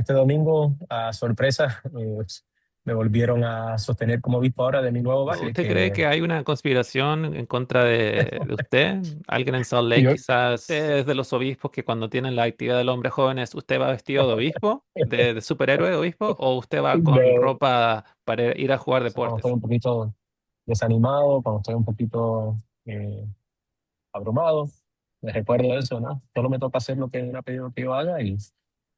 Este domingo, a sorpresa, me volvieron a sostener como obispo ahora de mi nuevo barrio, ¿Usted cree que hay una conspiración en contra de usted? ¿Alguien en Salt Lake yo, quizás? ¿Usted es de los obispos que cuando tienen la actividad del hombre jóvenes, usted va vestido de obispo, de superhéroe de obispo, o usted va con de, ropa para ir a jugar cuando estoy deportes? un poquito desanimado, cuando estoy un poquito eh, abrumado, me recuerdo eso, ¿no? Solo me toca hacer lo que me ha pedido que yo haga y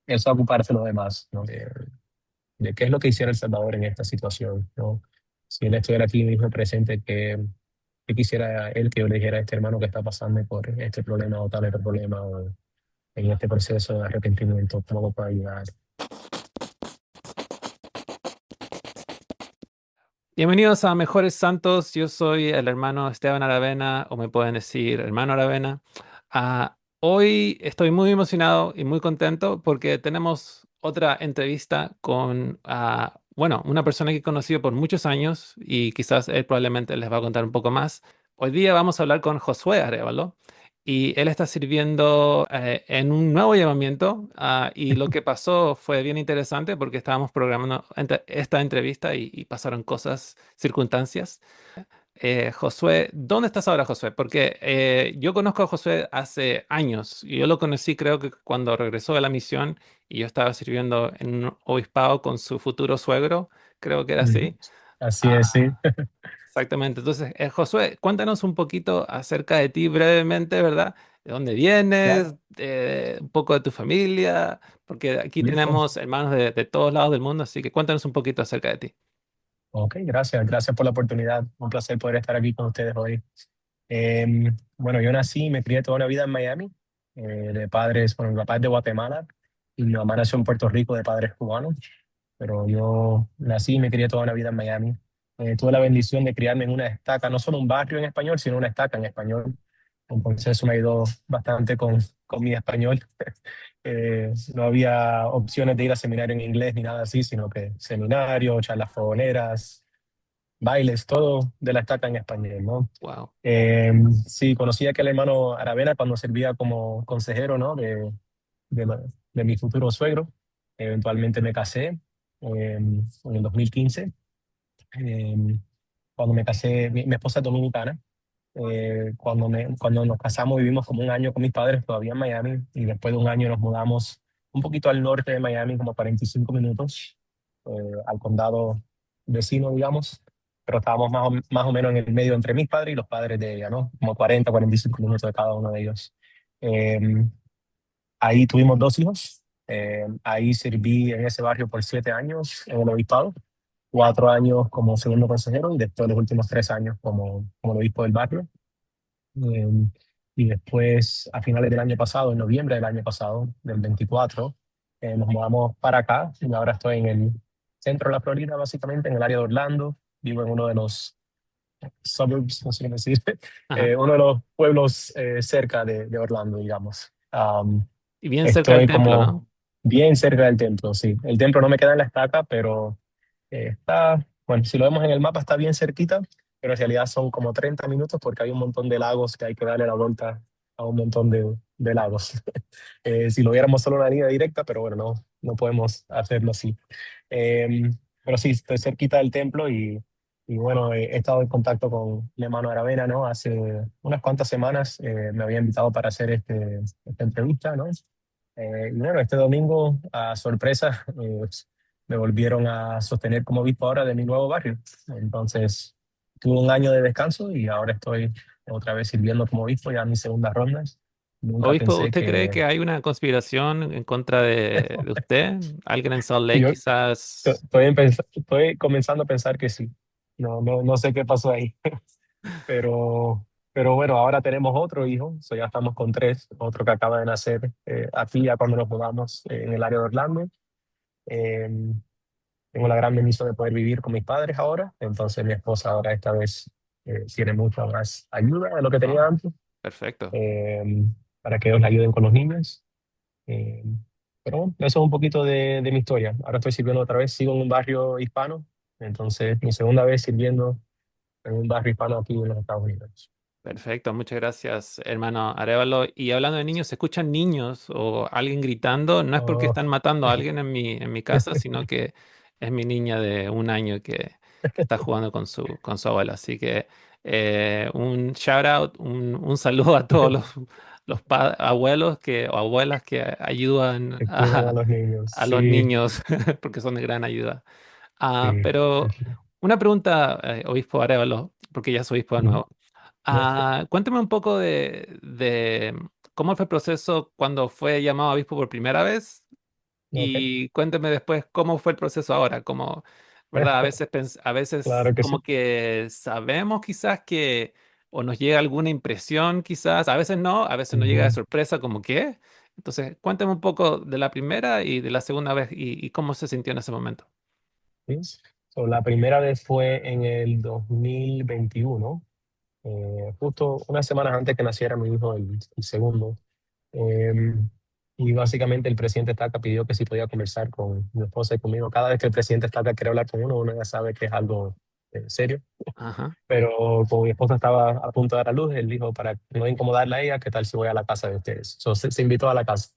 eso ocuparse de lo demás, ¿no? De qué es lo que hiciera El Salvador en esta situación, ¿no? Si él estuviera aquí mismo presente, que quisiera él que yo le dijera a este hermano que está pasando por este problema o tal otro problema o en este proceso de arrepentimiento, cómo lo puede ayudar. Bienvenidos a Mejores Santos. Yo soy el hermano Esteban Aravena, o me pueden decir hermano Aravena. Hoy estoy muy emocionado y muy contento porque tenemos otra entrevista con, bueno, una persona que he conocido por muchos años y quizás él probablemente les va a contar un poco más. Hoy día vamos a hablar con Josué Arevalo y él está sirviendo en un nuevo llamamiento, y lo que pasó fue bien interesante porque estábamos programando esta entrevista y pasaron cosas, circunstancias. Josué, ¿dónde estás ahora, Josué? Porque yo conozco a Josué hace años y yo lo conocí creo que cuando regresó de la misión y yo estaba sirviendo en un obispado con su futuro suegro, creo que era Ujú. así. Así es, sí. Ah, Exactamente. Entonces, Josué, cuéntanos un poquito acerca de ti brevemente, ¿verdad? ¿De dónde vienes? Claro, Un poco de tu familia, porque aquí listo. tenemos hermanos de todos lados del mundo, así que cuéntanos un poquito acerca de ti. Ok, gracias, gracias por la oportunidad. Un placer poder estar aquí con ustedes hoy. Bueno, yo nací y me crié toda una vida en Miami, de padres, bueno, mi papá es de Guatemala y mi mamá nació en Puerto Rico de padres cubanos, pero yo nací y me crié toda una vida en Miami. Tuve la bendición de criarme en una estaca, no solo un barrio en español, sino una estaca en español. Entonces eso me ayudó bastante con mi español. No había opciones de ir a seminario en inglés ni nada así, sino que seminario, charlas fogoneras, bailes, todo de la estaca en español, ¿no? Wow. Eh, sí, conocí a aquel hermano Aravena cuando servía como consejero, ¿no? De, la- de mi futuro suegro. Eventualmente me casé en el 2015. Eh, Cuando me casé, mi esposa es dominicana. Cuando nos casamos vivimos como un año con mis padres todavía en Miami y después de un año nos mudamos un poquito al norte de Miami, como 45 minutos, al condado vecino, digamos, pero estábamos más o menos en el medio entre mis padres y los padres de ella, ¿no? Como 45 minutos de cada uno de ellos. Eh, Ahí tuvimos dos hijos. Ahí serví en ese barrio por 7 años en el obispado, 4 años como segundo consejero y después los últimos 3 años como el obispo del barrio. Eh, y después, a finales del año pasado, en noviembre del año pasado, del 24, nos mudamos para acá y ahora estoy en el centro de la Florida, básicamente, en el área de Orlando. Vivo en uno de los suburbs, no sé cómo decir, Ajá. uno de los pueblos cerca de Orlando, digamos. Y bien cerca del Estoy templo, ¿no? como bien cerca del templo, sí. El templo no me queda en la estaca, pero está, bueno, si lo vemos en el mapa está bien cerquita, pero en realidad son como 30 minutos porque hay un montón de lagos que hay que darle la vuelta a un montón de lagos. Si lo viéramos solo una línea directa, pero bueno, no podemos hacerlo así. Eh, pero sí, estoy cerquita del templo y bueno, he estado en contacto con el hermano Aravena, ¿no? Hace unas cuantas semanas me había invitado para hacer esta entrevista, ¿no? Y bueno, este domingo, a sorpresa, me volvieron a sostener como obispo ahora de mi nuevo barrio. Entonces, tuve un año de descanso y ahora estoy otra vez sirviendo como obispo, ya en mi segunda ronda. Nunca Obispo, pensé ¿usted cree que... que hay una conspiración en contra de usted? ¿Alguien en Salt Lake Yo quizás? estoy comenzando a pensar que sí. No sé qué pasó ahí. Pero bueno, ahora tenemos otro hijo, ya estamos con tres, otro que acaba de nacer aquí ya cuando nos mudamos en el área de Orlando. Eh, Tengo la gran bendición de poder vivir con mis padres ahora, entonces mi esposa ahora esta vez tiene mucha más ayuda de lo que tenía Oh, antes, perfecto. eh, para que ellos le ayuden con los niños. Eh, pero bueno, eso es un poquito de mi historia. Ahora estoy sirviendo otra vez, sigo en un barrio hispano, entonces mi segunda vez sirviendo en un barrio hispano aquí en los Estados Unidos. Perfecto, muchas gracias, hermano Arevalo. Y hablando de niños, ¿se escuchan niños o alguien gritando? No es porque Oh, están matando a alguien en mi casa, sino que es mi niña de 1 año que está jugando con su abuela. Así que un shout out, un saludo a todos los abuelos o abuelas que ayudan que cuidan a los niños. a los Sí, niños, porque son de gran ayuda. sí, Pero sí. una pregunta, obispo Arevalo, porque ya soy obispo de Ujú. nuevo. No, Cuénteme un poco de cómo fue el proceso cuando fue llamado obispo por primera vez ok. y cuénteme después cómo fue el proceso ahora, como, ¿verdad? A veces, a veces Claro que sí. como que sabemos quizás que, o nos llega alguna impresión quizás, a veces nos llega de Ujú. sorpresa como que. Entonces, cuénteme un poco de la primera y de la segunda vez y cómo se sintió en ese momento. Sí. So, la primera vez fue en el 2021, justo unas semanas antes que naciera mi hijo, el segundo. Eh, y básicamente el presidente Taca pidió que si podía conversar con mi esposa y conmigo. Cada vez que el presidente Taca quiere hablar con uno, uno ya sabe que es algo serio. Ajá. Pero como mi esposa estaba a punto de dar a luz, él dijo, para no incomodarla a ella, ¿qué tal si voy a la casa de ustedes? So, se invitó a la casa.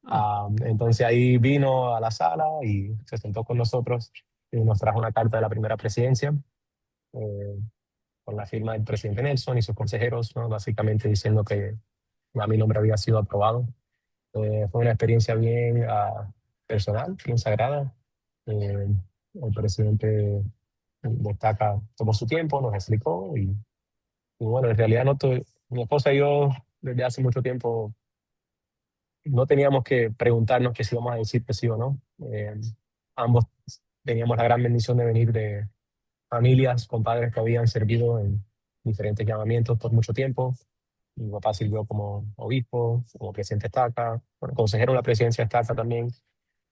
Ah, Entonces ahí vino a la sala y se sentó con nosotros y nos trajo una carta de la primera presidencia, eh, con la firma del presidente Nelson y sus consejeros, ¿no? Básicamente diciendo que a mi nombre había sido aprobado. Fue una experiencia bien personal, bien sagrada. Eh, el presidente destaca, tomó su tiempo, nos explicó y bueno, en realidad no mi esposa y yo desde hace mucho tiempo no teníamos que preguntarnos que si íbamos a decir que sí o no. Ambos teníamos la gran bendición de venir de familias con padres que habían servido en diferentes llamamientos por mucho tiempo. Mi papá sirvió como obispo, como presidente estaca, bueno, consejero en la presidencia estaca también.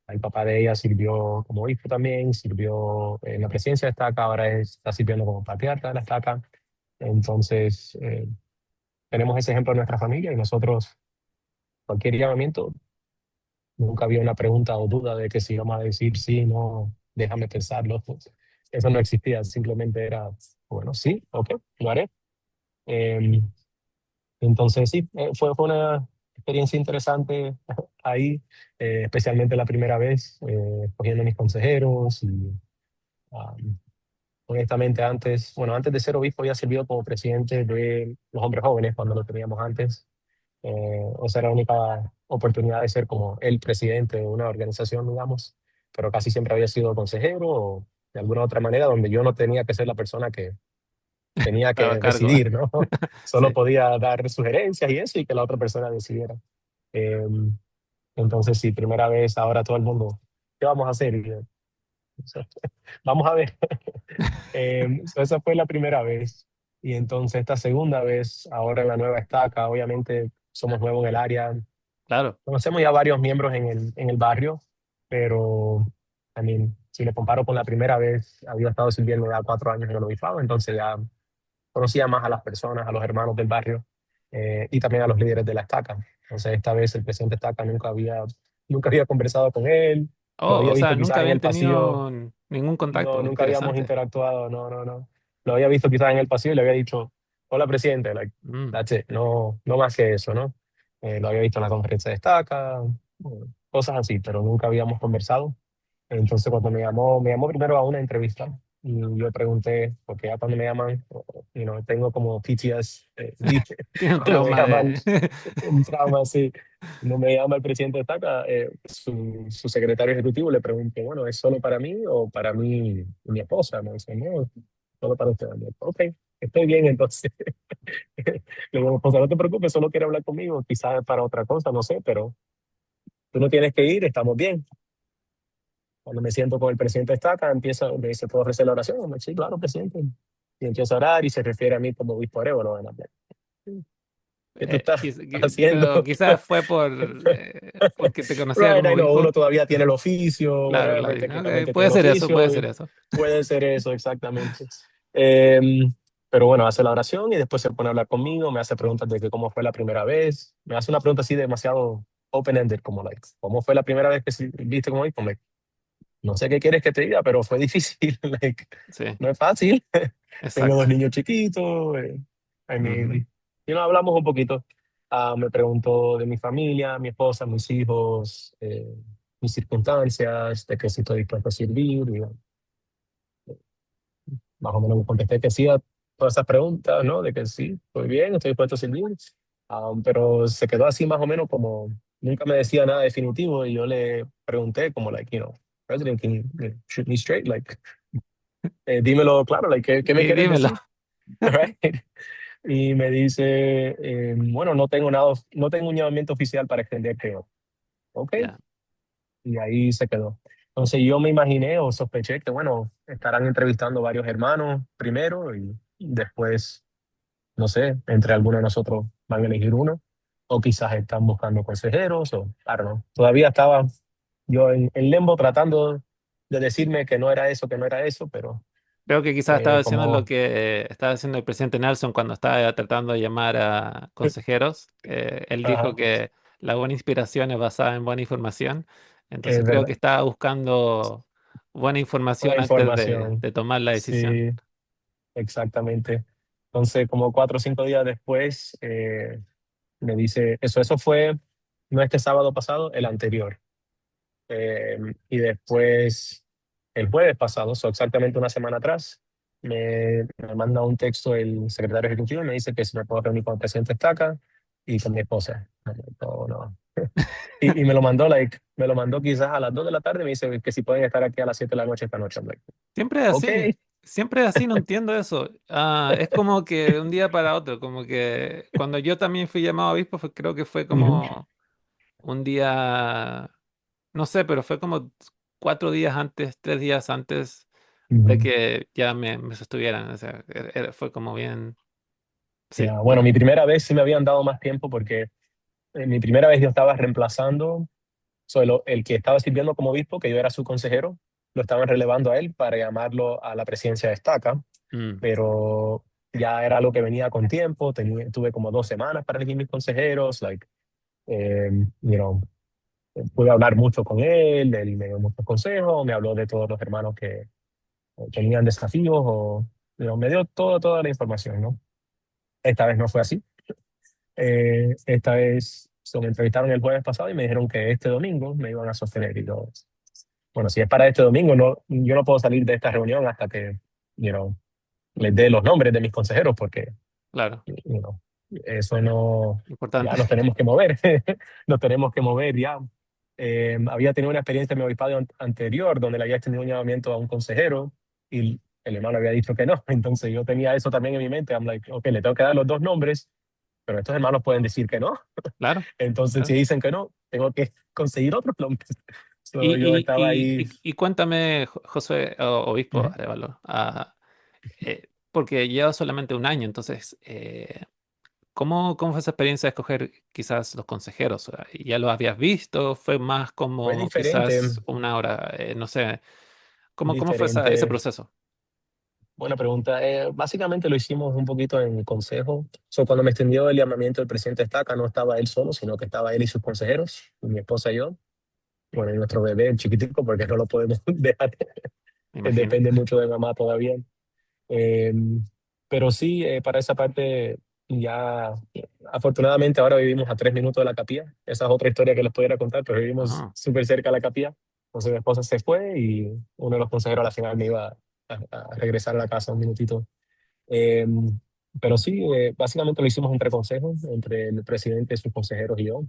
El papá de ella sirvió como obispo también, sirvió en la presidencia estaca, ahora está sirviendo como patriarca de la estaca. Entonces, tenemos ese ejemplo en nuestra familia y nosotros, cualquier llamamiento, nunca había una pregunta o duda de que si íbamos a decir sí, no, déjame pensarlo. Eso no existía, simplemente era, bueno, sí, ok, lo haré. Eh, entonces, sí, fue una experiencia interesante ahí, especialmente la primera vez, escogiendo mis consejeros y ah, honestamente antes, bueno, antes de ser obispo había servido como presidente de los hombres jóvenes cuando lo teníamos antes. Esa era la única oportunidad de ser como el presidente de una organización, digamos, pero casi siempre había sido consejero o de alguna otra manera donde yo no tenía que ser la persona que tenía estaba a que cargo. decidir, ¿no? Solo Sí, podía dar sugerencias y eso y que la otra persona decidiera. Eh, entonces, sí, primera vez, ahora todo el mundo, ¿qué vamos a hacer? Y yo, vamos a ver. Esa fue la primera vez. Y entonces esta segunda vez, ahora en la nueva estaca, obviamente somos nuevos en el área. claro. Conocemos ya varios miembros en el barrio, pero si le comparo con la primera vez, había estado sirviendo ya 4 años en el obispado, entonces ya conocía más a las personas, a los hermanos del barrio, y también a los líderes de la estaca. Entonces esta vez el presidente estaca nunca había conversado con él, lo Oh, había o sea, visto quizás nunca en habían el pasillo. tenido ningún No, contacto. nunca habíamos Interesante. interactuado, no, no, no. Lo había visto quizás en el pasillo y le había dicho, hola presidente, like, Mm. that's it, no, no más que eso, ¿no? Lo había visto en la conferencia de estaca, cosas así, pero nunca habíamos conversado. Entonces cuando me llamó primero a una entrevista y yo pregunté, porque ya cuando me llaman, tengo como PTS, Tiene un cuando me trauma llaman, de... un trauma así. No me llama el presidente de estaca, su secretario ejecutivo le pregunto, bueno, ¿es solo para mí o para mí y mi esposa? Me dice, no, solo para usted. Me dijo, ok, estoy bien entonces. Le digo, esposa, no te preocupes, solo quiere hablar conmigo, quizás para otra cosa, no sé, pero tú no tienes que ir, estamos bien. Cuando me siento con el presidente de estaca, me dice, ¿puedo ofrecer la oración? Me dice, sí, claro, presidente. Y empieza a orar y se refiere a mí como obispo Arévalo. Bueno, ¿qué tú estás haciendo? Pero quizás fue porque te conocía Right, como I know, uno obispo. todavía tiene el oficio, Claro, whatever, claro. Ok, técnicamente tiene puede el ser eso, puede oficio ser y eso. puede ser eso, exactamente. Em, pero bueno, hace la oración y después se pone a hablar conmigo, me hace preguntas de que cómo fue la primera vez, me hace una pregunta así demasiado open-ended, como like, ¿cómo fue la primera vez que viste como hijo? No sé qué quieres que te diga, pero fue difícil, like, Sí, no es fácil. Tengo exacto. 2 niños chiquitos, I Ujú. mean, hablamos un poquito. Me preguntó de mi familia, mi esposa, mis hijos, mis circunstancias, de que si estoy dispuesto a servir. Y, bueno, más o menos le contesté que sí a todas esas preguntas, ¿no? De que sí, estoy bien, estoy dispuesto a servir. Pero se quedó así más o menos como, nunca me decía nada definitivo y yo le pregunté como, like, President, can you shoot me straight? Like, dímelo claro, like, ¿qué me quieres Dímelo. decir? Right? Y me dice, bueno, no tengo un llamamiento oficial para extenderte hoy. Ok, Ya. y ahí se quedó. Entonces yo me imaginé o sospeché que, bueno, estarán entrevistando varios hermanos primero y después, no sé, entre algunos de nosotros van a elegir uno, o quizás están buscando consejeros, o, I don't know. Todavía estaba yo en limbo tratando de decirme que no era eso, pero Creo que quizás estaba haciendo lo como, que estaba haciendo el presidente Nelson cuando estaba tratando de llamar a consejeros. Él dijo ajá, que la buena inspiración es basada en buena información. Entonces es creo que verdad, estaba buscando buena toda información antes información, de tomar la decisión. sí. Exactamente. Entonces, como 4 o 5 días después, me dice, eso fue no este sábado pasado, el anterior. Y después, el jueves pasado, exactamente una semana atrás, me manda un texto el secretario ejecutivo y me dice que si me puedo reunir con el presidente Estaca y con mi esposa. No, no. Y me lo mandó quizás a las 2 de la tarde, me dice que si pueden estar aquí a las 7 de la noche esta noche. I'm like, ok. Siempre es así, no entiendo eso. Es como que de un día para otro, como que cuando yo también fui llamado obispo, creo que fue Ujú, como un día, no sé, pero fue como 4 días antes, 3 días antes de ujú. que ya me sostuvieran. O sea, fue como bien, sí, Ya, bueno, mi primera vez sí me habían dado más tiempo porque mi primera vez yo estaba reemplazando, el que estaba sirviendo como obispo, que yo era su consejero, lo estaban relevando a él para llamarlo a la presidencia de Estaca, mm, pero ya era algo que venía con tiempo, tuve como 2 semanas para elegir mis consejeros, eh, you know, pude hablar mucho con él me dio muchos consejos, me habló de todos los hermanos que tenían desafíos, me dio toda la información, ¿no? Esta vez no fue así. Esta vez me entrevistaron el jueves pasado y me dijeron que este domingo me iban a sostener. Y yo, bueno, si es para este domingo, no, yo no puedo salir de esta reunión hasta que, you know, les dé los nombres de mis consejeros, porque, claro, you know, eso no, importante, ya nos tenemos que mover, nos tenemos que mover ya. Había tenido una experiencia en mi obispado anterior donde le había extendido un llamamiento a un consejero y el hermano había dicho que no. Entonces yo tenía eso también en mi mente. I'm like, ok, le tengo que dar los dos nombres, pero estos hermanos pueden decir que no. claro, Entonces, si claro. dicen que no, tengo que conseguir otros nombres. Y, So, yo estaba ahí. y cuéntame, Josué, obispo Ujú. Arevalo, porque lleva solamente un año, entonces, ¿cómo fue esa experiencia de escoger quizás los consejeros? O sea, ¿ya lo habías visto? ¿Fue más Fue como diferente, quizás una hora? No sé, ¿cómo fue ese diferente. proceso? Buena pregunta. Básicamente lo hicimos un poquito en consejo. Cuando me extendió el llamamiento del presidente Estaca, no estaba él solo, sino que estaba él y sus consejeros, y mi esposa y yo. Bueno, y nuestro bebé, el chiquitico, porque no lo podemos dejar. Me Él imagino. depende mucho de mamá todavía. Eh, pero sí, para esa parte ya, afortunadamente ahora vivimos a 3 minutos de la capilla. Esa es otra historia que les pudiera contar, pero vivimos Ah, súper cerca de la capilla. Entonces mi esposa se fue y uno de los consejeros a la final me iba a regresar a la casa un minutito. Eh, pero sí, básicamente lo hicimos entre consejos, entre el presidente, sus consejeros y yo.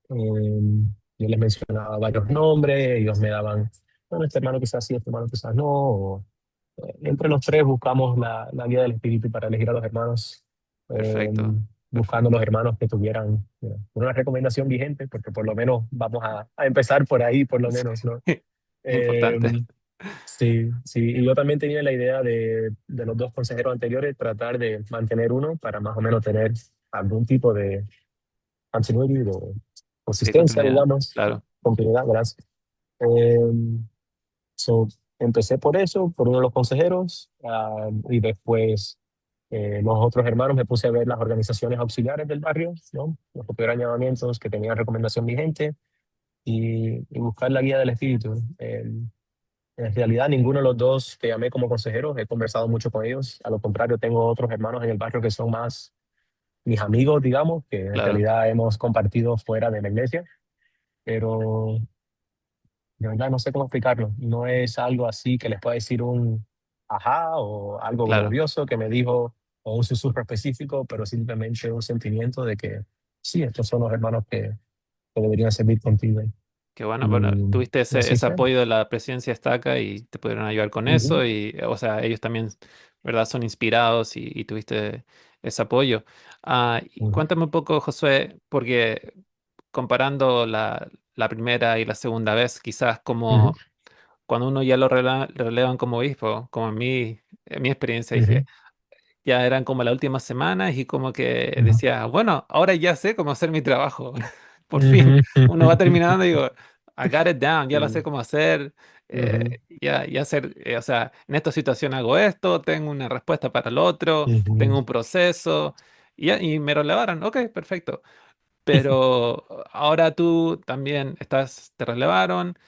Yo les mencionaba varios nombres, ellos me daban, bueno, este hermano quizás sí, este hermano quizás no. Entre los tres buscamos la guía del Espíritu para elegir a los hermanos, eh, perfecto, buscando los perfecto. hermanos que tuvieran una recomendación vigente, porque por lo menos vamos a empezar por ahí, por lo menos, ¿no? Eh, Importante. sí, sí, y yo también tenía la idea de los dos consejeros anteriores, tratar de mantener uno para más o menos tener algún tipo de continuity, de Sí, consistencia, continuidad. digamos, Claro, continuidad, gracias. Eh, So, empecé por eso, por uno de los consejeros, y después los otros hermanos me puse a ver las organizaciones auxiliares del barrio, ¿no? Los que tuvieran llamamientos, que tenían recomendación vigente, y buscar la guía del espíritu. En realidad, ninguno de los dos que llamé como consejeros he conversado mucho con ellos. A lo contrario, tengo otros hermanos en el barrio que son más mis amigos, digamos, que en Claro, realidad hemos compartido fuera de la iglesia, pero de verdad no sé cómo explicarlo. No es algo así que les pueda decir un ajá o algo claro. glorioso que me dijo o un susurro específico, pero simplemente un sentimiento de que sí, estos son los hermanos que deberían servir contigo. Qué bueno, bueno, Y, tuviste y así ese fue. apoyo de la presidencia estaca y te pudieron ayudar con Ujú, eso y, o sea, ellos también, ¿verdad? Son inspirados y tuviste ese apoyo. Y ujú, cuéntame un poco, Josué, porque comparando la primera y la segunda vez, quizás ujú, como cuando uno ya lo relevan como obispo, como en mi experiencia, dije, ujú, ya eran como las últimas semanas y como que ujú, decía, bueno, ahora ya sé cómo hacer mi trabajo. Por fin, ujú, uno va terminando y digo, I got it down, ya lo sé ujú, cómo hacer, ujú, ya hacer, o sea, en esta situación hago esto, tengo una respuesta para el otro, ujú. tengo un proceso, y me relevaron, ok, perfecto. Pero ahora tú también te relevaron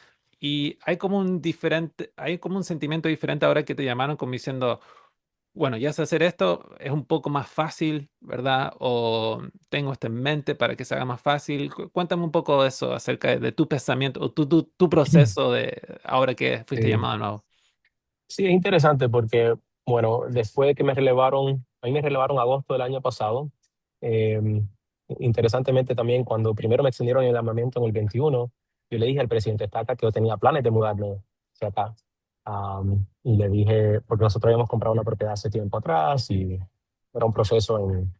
y hay como un sentimiento diferente ahora que te llamaron como diciendo, bueno, ya sé hacer esto, es un poco más fácil, ¿verdad? O tengo esto en mente para que se haga más fácil. Cuéntame un poco de eso acerca de tu pensamiento o tu proceso de ahora que fuiste Sí. llamado de nuevo. Sí, es interesante porque, bueno, después de que me relevaron, a mí me relevaron agosto del año pasado. eh, Interesantemente también, cuando primero me extendieron el armamento en el 21, yo le dije al presidente Estaca que yo tenía planes de mudarme hacia acá. Y le dije, porque nosotros habíamos comprado una propiedad hace tiempo atrás y era un proceso en,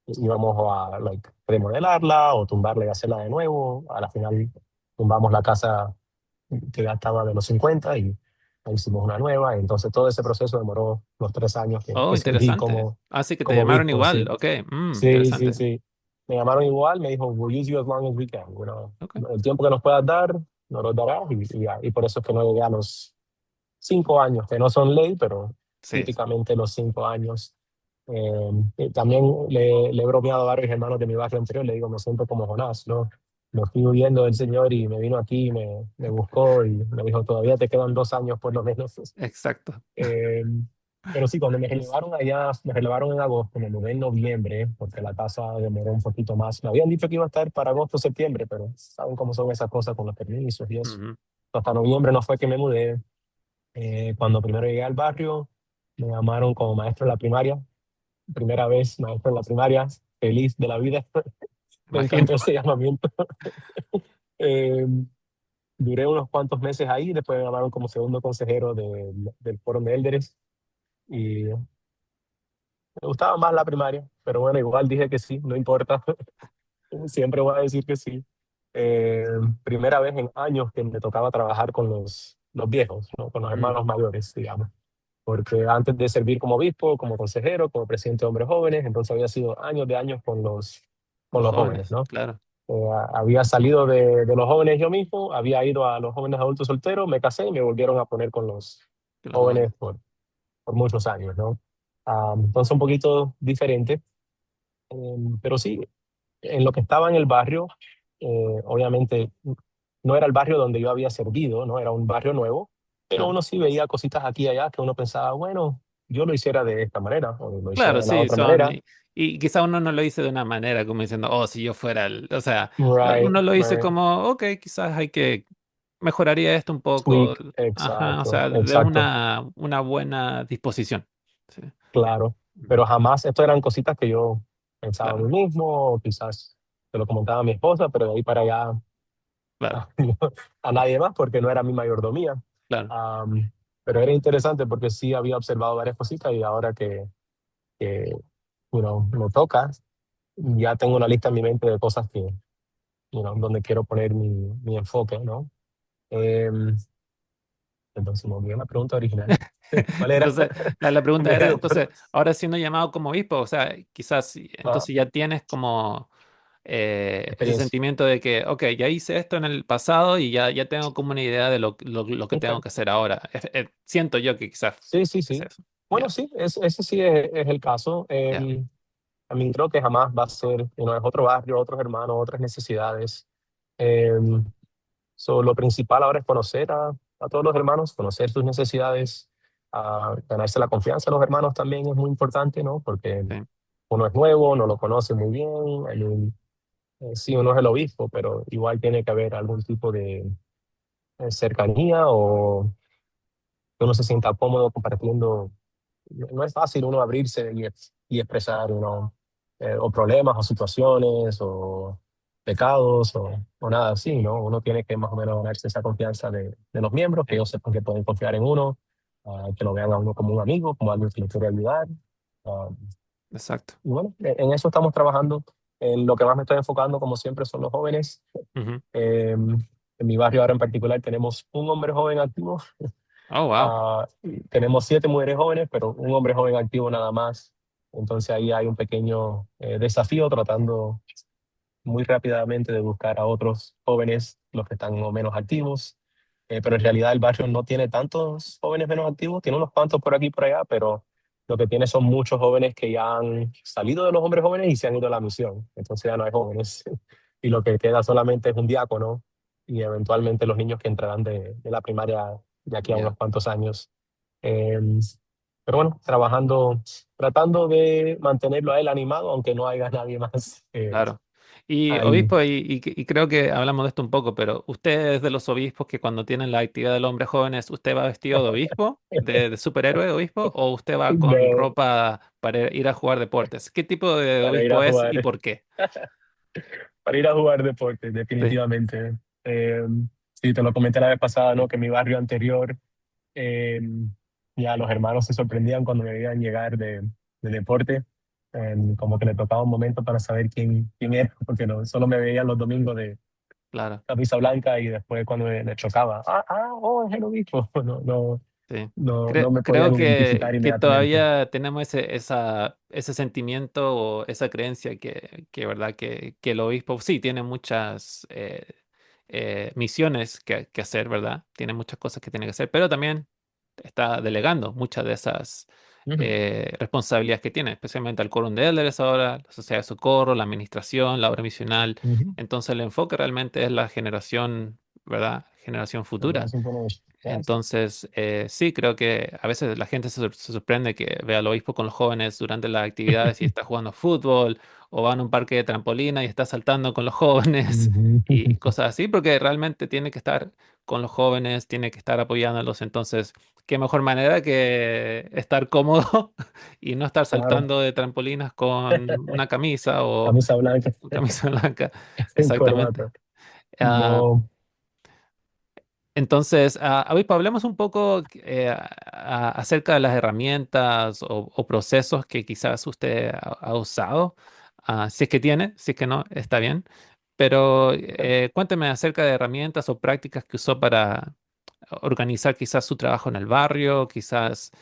íbamos a like, remodelarla o tumbarla y hacerla de nuevo. A la final tumbamos la casa que ya estaba de los 50 y ahí hicimos una nueva. Entonces todo ese proceso demoró los 3 años Oh, que serví interesante. Así que te como llamaron obispo, igual. sí. Ok, Sí, sí, interesante. sí. Me llamaron igual, me dijo, we'll use you as long as we can. Ok, El tiempo que nos puedas dar, nos lo darás y ya. Y por eso es que no llegué a los 5 años, que no son ley, pero sí, típicamente los 5 años. Y también le he bromeado a varios hermanos de mi barrio anterior, le digo, me siento como Jonás, ¿no? Me fui huyendo del Señor y me vino aquí, me buscó y me dijo, todavía te quedan 2 años por lo menos. exacto. Eh, pero sí, cuando me relevaron allá, me relevaron en agosto, me mudé en noviembre, porque la casa demoró un poquito más. Me habían dicho que iba a estar para agosto o septiembre, pero saben cómo son esas cosas con los permisos y eso. Ujú. Hasta noviembre no fue que me mudé. Cuando primero llegué al barrio, me llamaron como maestro en la primaria. Primera vez maestro en la primaria, feliz de la vida. Me Imagino. encantó ese llamamiento. Eh, Duré unos cuantos meses ahí, después me llamaron como segundo consejero del Foro de Elders y me gustaba más la primaria, pero bueno, igual dije que sí, no importa, siempre voy a decir que sí. Eh, Primera vez en años que me tocaba trabajar con los viejos, ¿no? Con los Mm, hermanos mayores, digamos. Porque antes de servir como obispo, como consejero, como presidente de hombres jóvenes, entonces había sido años de años con los los jóvenes, jóvenes, ¿no? claro, Había salido de los jóvenes yo mismo, había ido a los jóvenes adultos solteros, me casé y me volvieron a poner con los que los jóvenes. jóvenes por muchos años, ¿no? Entonces un poquito diferente, pero sí, en lo que estaba en el barrio, obviamente no era el barrio donde yo había servido, ¿no? Era un barrio nuevo, pero Claro. uno sí veía cositas aquí y allá que uno pensaba, bueno, yo lo hiciera de esta manera o lo hiciera Claro, de la sí, otra manera. y quizá uno no lo dice de una manera como diciendo, oh, si yo fuera o sea, Right, uno lo dice right. como, ok, quizás mejoraría esto un poco, Tweak, ajá, o exacto, sea, de exacto, una buena disposición. Sí, claro. ujú, Pero jamás, esto eran cositas que yo pensaba a mí claro, mismo, o quizás se lo comentaba a mi esposa, pero de ahí para allá claro, a nadie más porque no era mi mayordomía. claro. Am, pero era interesante porque sí había observado varias cositas y ahora que me toca, ya tengo una lista en mi mente de cosas que, donde quiero poner mi enfoque, ¿no? Em, entonces me olvidé la pregunta original. ¿Cuál era? Entonces, la pregunta era, Medio, entonces, ahora siendo llamado como obispo, o sea, quizás ah, entonces ya tienes como ese experiencia. sentimiento de que, ok, ya hice esto en el pasado y ya tengo como una idea de lo que tengo Ok. que hacer ahora. Siento yo que quizás Sí, sí, es sí. eso. Bueno, Ya, sí, ese sí es el caso. ya, A mí creo que jamás va a ser, es otro barrio, otros hermanos, otras necesidades. Em, lo principal ahora es conocer a todos los hermanos, conocer sus necesidades, ganarse la confianza de los hermanos también es muy importante, ¿no? Porque Sí, uno es nuevo, no lo conoce muy bien, sí, uno es el obispo, pero igual tiene que haber algún tipo de cercanía o que uno se sienta cómodo compartiendo. No es fácil uno abrirse y expresar uno, o problemas o situaciones o pecados o nada así, ¿no? Uno tiene que más o menos ganarse esa confianza de los miembros, que sí, ellos sepan que pueden confiar en uno, que lo vean a uno como un amigo, como alguien que lo quiere ayudar. ah, exacto. y bueno, en eso estamos trabajando. En lo que más me estoy enfocando, como siempre, son los jóvenes. Ujú. En mi barrio ahora en particular tenemos un hombre joven activo. Oh, wow. Y tenemos 7 mujeres jóvenes, pero un hombre joven activo nada más. Entonces ahí hay un pequeño desafío tratando muy rápidamente de buscar a otros jóvenes, los que están o menos activos. Pero en realidad el barrio no tiene tantos jóvenes menos activos, tiene unos cuantos por aquí y por allá, pero lo que tiene son muchos jóvenes que ya han salido de los hombres jóvenes y se han ido a la misión. Entonces ya no hay jóvenes. Y lo que queda solamente es un diácono y eventualmente los niños que entrarán de la primaria de aquí a Ya, unos cuantos años. Eh, pero bueno, trabajando, tratando de mantenerlo a él animado, aunque no haya nadie más claro. Y ahí. obispo, y creo que hablamos de esto un poco, pero usted es de los obispos que cuando tienen la actividad del hombre jóvenes, ¿usted va vestido de obispo, de superhéroe obispo, o usted va con No, ropa para ir a jugar deportes? ¿Qué tipo de para ir a obispo es y jugar, por qué? para ir a jugar deporte, Sí, definitivamente. Eh, sí, te lo comenté la vez pasada, ¿no? Que mi barrio anterior, eh, ya los hermanos se sorprendían cuando me veían llegar de deporte. Como que le tocaba un momento para saber quién era, porque no, solo me veían los domingos de claro. camisa blanca y después cuando me chocaba, oh, es el obispo. No, no, Sí. no, no me Creo podían identificar que inmediatamente. todavía tenemos ese sentimiento o esa creencia ¿verdad? Que el obispo sí tiene muchas misiones que hacer, ¿verdad? Tiene muchas cosas que tiene que hacer, pero también está delegando muchas de esas Ujú, responsabilidades que tiene, especialmente al Quórum de Elders ahora, la Sociedad de Socorro, la administración, la obra misional. ujú. Entonces el enfoque realmente es la generación, ¿verdad? Generación Me futura. parece un poco- Yes. Entonces, sí, creo que a veces la gente se sorprende que ve al obispo con los jóvenes durante las actividades y está jugando fútbol o va a un parque de trampolina y está saltando con los jóvenes Ujú. y cosas así, porque realmente tiene que estar con los jóvenes, tiene que estar apoyándolos. Entonces, qué mejor manera que estar cómodo y no estar Claro, saltando de trampolinas con una camisa o camisa blanca, camisa blanca. en Exactamente. corbata. Ah, No, entonces, obispo, hablemos un poco acerca de las herramientas o procesos que quizás usted ha usado. Si es que tiene, si es que no, está bien. Pero cuénteme acerca de herramientas o prácticas que usó para organizar quizás su trabajo en el barrio, quizás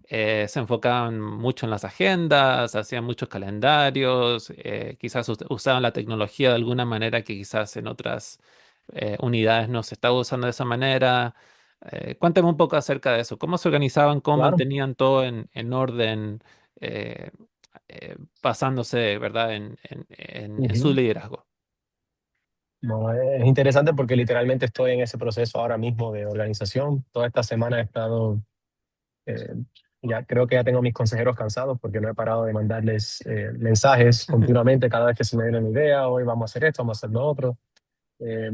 se enfocaban mucho en las agendas, hacían muchos calendarios, quizás usaban la tecnología de alguna manera que quizás en otras unidades no se estaba usando de esa manera. Cuénteme un poco acerca de eso. ¿Cómo se organizaban? ¿Cómo claro. mantenían todo en orden, eh, basándose, ¿verdad?, en su Ujú. liderazgo. No, es interesante porque literalmente estoy en ese proceso ahora mismo de organización. Toda esta semana he estado, eh, ya creo que ya tengo mis consejeros cansados porque no he parado de mandarles mensajes continuamente cada vez que se me viene una idea, hoy vamos a hacer esto, vamos a hacer lo otro. Eh,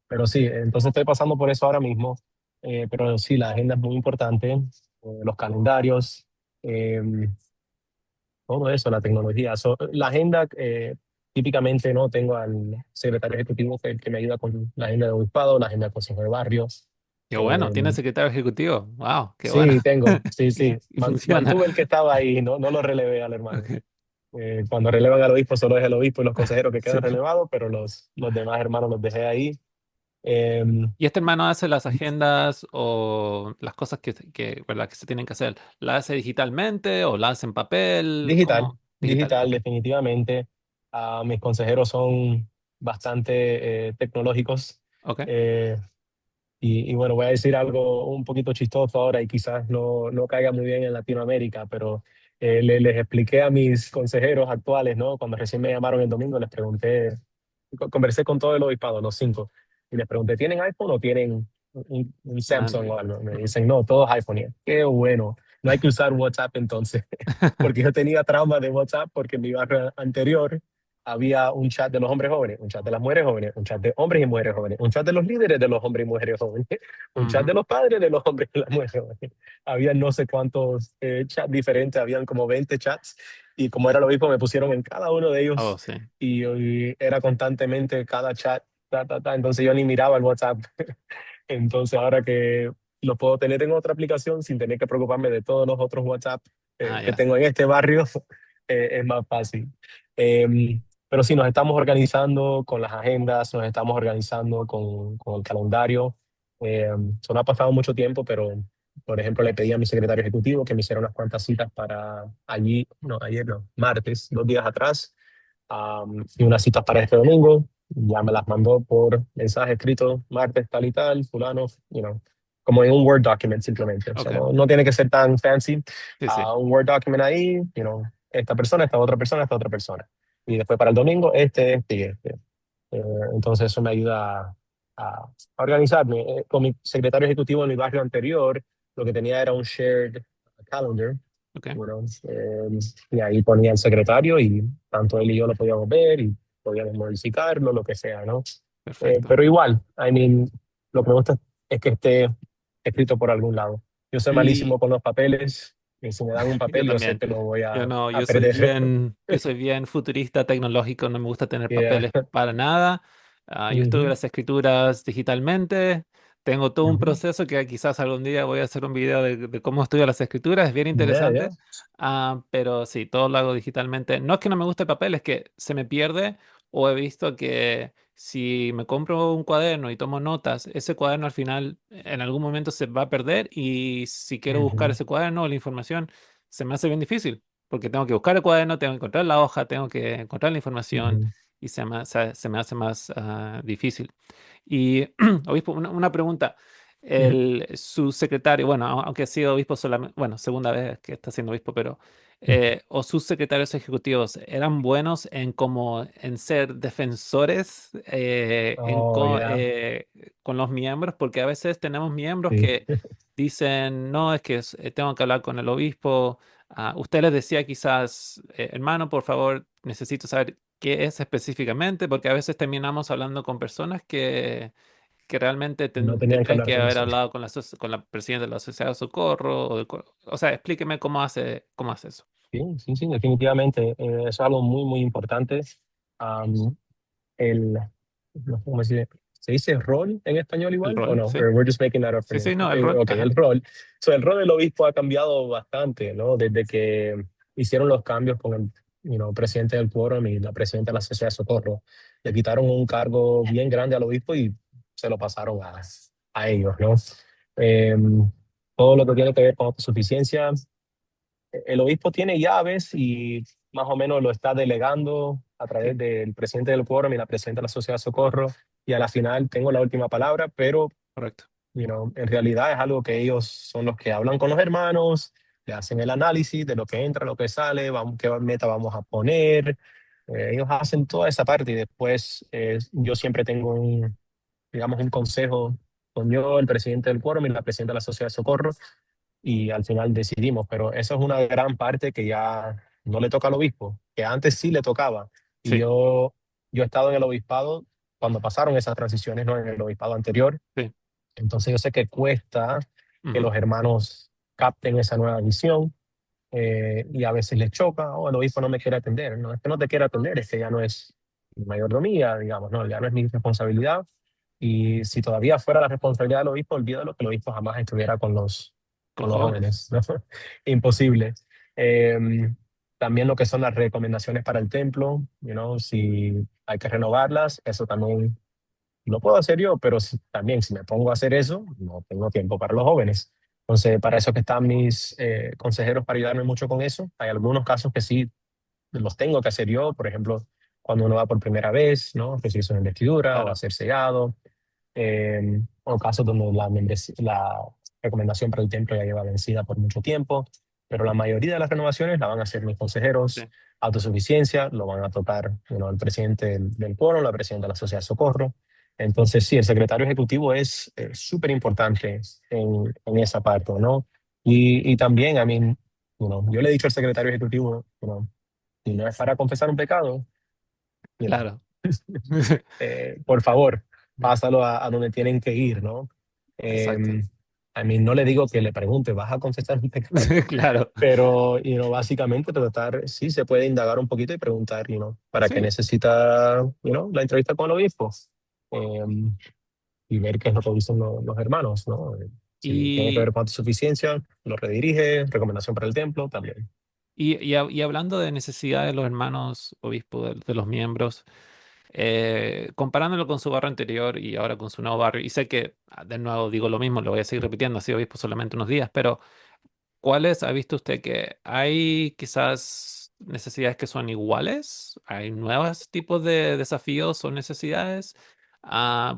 pero sí, entonces estoy pasando por eso ahora mismo. Pero sí, la agenda es muy importante, los calendarios. eh, Todo eso, la tecnología. La agenda, típicamente no tengo al secretario ejecutivo que me ayuda con la agenda de obispado, la agenda de consejo de barrios. Qué bueno, Eh, tiene secretario ejecutivo. Wow, qué bueno. sí, tengo, sí, sí. Y funciona. Mantuve el que estaba ahí, no lo relevé al hermano. Ok. Cuando relevan al obispo, solo es el obispo y los consejeros que Sí. quedan relevados, pero los demás hermanos los dejé ahí. Eh, ¿Y este hermano hace las agendas o las cosas ¿verdad?, que se tienen que hacer? ¿La hace digitalmente o la hace en papel? digital, ¿Cómo? Digital, digital, ok. definitivamente. Mis consejeros son bastante tecnológicos. Ok. Eh, y bueno, voy a decir algo un poquito chistoso ahora y quizás no caiga muy bien en Latinoamérica, pero les expliqué a mis consejeros actuales, ¿no? Cuando recién me llamaron el domingo, les pregunté, conversé con todo el obispado, los 5, y les pregunté, ¿tienen iPhone un Ah, Samsung o algo. Me ujú. dicen, no, todos iPhone. Y yo, qué bueno, no hay que usar WhatsApp entonces, porque yo tenía trauma de WhatsApp porque en mi barrio anterior había un chat de los hombres jóvenes, un chat de las mujeres jóvenes, un chat de hombres y mujeres jóvenes, un chat de los líderes de los hombres y mujeres jóvenes, un chat Ujú. de los padres de los hombres y las mujeres jóvenes. Había no sé cuántos chats diferentes, habían como 20 chats y como era lo mismo me pusieron en cada uno de Oh, ellos sí. y era constantemente cada chat, entonces yo ni miraba el WhatsApp. Entonces ahora que lo puedo tener en otra aplicación sin tener que preocuparme de todos los otros WhatsApp Ah, que ya. tengo en este barrio, es más fácil. Pero sí, nos estamos organizando con las agendas, nos estamos organizando con el calendario. Eso no ha pasado mucho tiempo, pero por ejemplo le pedí a mi secretario ejecutivo que me hiciera unas cuantas citas para allí, no, ayer no, martes, 2 días atrás, y unas citas para este domingo. Ya me las mandó por mensaje escrito, martes tal y tal, fulano, como en un Word document simplemente. O sea, Ok. no tiene que ser tan fancy. Sí, sí. Un Word document ahí, esta persona, esta otra persona, esta otra persona. Y después para el domingo, este y este. Entonces eso me ayuda a organizarme. Con mi secretario ejecutivo en mi barrio anterior, lo que tenía era un shared calendar, Ok. y ahí ponía el secretario y tanto él y yo lo podíamos ver y podíamos modificarlo, lo que sea, ¿no? Perfecto. Pero igual, I mean, lo que me gusta es que esté escrito por algún lado. Yo soy malísimo Y con los papeles y si me dan un yo papel yo sé también. que lo voy Yo no, a perder. yo soy bien futurista tecnológico, no me gusta tener Yeah. papeles para nada. Yo estudio Ujú, las escrituras digitalmente. Tengo todo un ujú. proceso que quizás algún día voy a hacer un video de cómo estudio las escrituras, es bien Yeah, yeah. interesante. Pero sí, todo lo hago digitalmente. No es que no me guste el papel, es que se me pierde o he visto que si me compro un cuaderno y tomo notas, ese cuaderno al final en algún momento se va a perder y si quiero buscar Ujú, ese cuaderno o la información, se me hace bien difícil porque tengo que buscar el cuaderno, tengo que encontrar la hoja, tengo que encontrar la información ujú, y se me hace más difícil. Y, obispo, una pregunta. ujú, Su secretario, bueno, aunque ha sido obispo solamente, bueno, segunda vez que está siendo obispo, pero, ujú. o sus secretarios ejecutivos, ¿eran buenos en como en ser defensores Oh, yeah. con los miembros? Porque a veces tenemos miembros Sí. que dicen, no, es que tengo que hablar con el obispo. Usted les decía quizás, hermano, por favor, necesito saber qué es específicamente, porque a veces terminamos hablando con personas que realmente No tenían que tendrían hablar que con haber nosotros. hablado con con la presidenta de la Sociedad de Socorro. O sea, explíqueme cómo hace eso. Sí, sí, sí, definitivamente. Eso es algo muy, muy importante. El, no sé cómo ¿se dice rol en español ¿El igual o rol? no? Sí. We're just making that up for Sí, you. sí, no, el rol. Ok, Ajá. el rol. El rol del obispo ha cambiado bastante, ¿no? Desde que hicieron los cambios con el presidente del quórum y la presidenta de la Sociedad de Socorro. Le quitaron un cargo bien grande al obispo y se lo pasaron a ellos, ¿no? Eh, Todo lo que tiene que ver con autosuficiencia, el obispo tiene llaves y más o menos lo está delegando a través Sí, del presidente del quórum y la presidenta de la Sociedad de Socorro. Y a la final tengo la última palabra, pero correcto. en realidad es algo que ellos son los que hablan con los hermanos, le hacen el análisis de lo que entra, lo que sale, vamos, qué meta vamos a poner. Ellos hacen toda esa parte y después yo siempre tengo digamos, un consejo con yo, el presidente del quórum y la presidenta de la Sociedad de Socorro y al final decidimos, pero eso es una gran parte que ya no le toca al obispo, que antes sí le tocaba. Y Sí, yo he estado en el obispado cuando pasaron esas transiciones, ¿no? En el obispado anterior. sí. Entonces yo sé que cuesta que Ujú. los hermanos capten esa nueva visión y a veces les choca, o el obispo no me quiere atender. No es que no te quiera atender, es que ya no es mi mayordomía, digamos, no, ya no es mi responsabilidad. Y si todavía fuera la responsabilidad del obispo, olvídalo que el obispo jamás estuviera Con con los jóvenes. jóvenes, ¿no? Imposible. Eh, También lo que son las recomendaciones para el templo, si hay que renovarlas, eso también lo puedo hacer yo, pero también si me pongo a hacer eso, no tengo tiempo para los jóvenes. Entonces, para eso que están mis consejeros para ayudarme mucho con eso. Hay algunos casos que sí los tengo que hacer yo, por ejemplo, cuando uno va por primera vez, ¿no? Que se hizo una investidura o a Claro, ser sellado, o casos donde la recomendación para el templo ya lleva vencida por mucho tiempo, pero la mayoría de las renovaciones la van a hacer mis consejeros. sí. Autosuficiencia lo van a tocar el presidente del quórum, la presidenta de la Sociedad de Socorro. Entonces, sí, el secretario ejecutivo es súper importante en esa parte, ¿no? Y también, yo le he dicho al secretario ejecutivo, si no es para confesar un pecado, you know, Claro, por favor, pásalo a donde tienen que ir, ¿no? exacto. Eh, no le digo que le pregunte, ¿vas a confesar un pecado? Claro, Pero, básicamente tratar, sí, se puede indagar un poquito y preguntar, ¿para qué sí. necesita, la entrevista con el obispo? Eh, y ver qué es lo que dicen los hermanos, ¿no? Si tiene que Y, ver con suficiencia, lo redirige, recomendación para el templo, también. y hablando de necesidades de los hermanos obispos, de los miembros, comparándolo con su barrio anterior y ahora con su nuevo barrio, y sé que, de nuevo digo lo mismo, lo voy a seguir repitiendo, ha sido obispo solamente unos días, pero ¿cuáles ha visto usted que hay quizás necesidades que son iguales? ¿Hay nuevos tipos de desafíos o necesidades?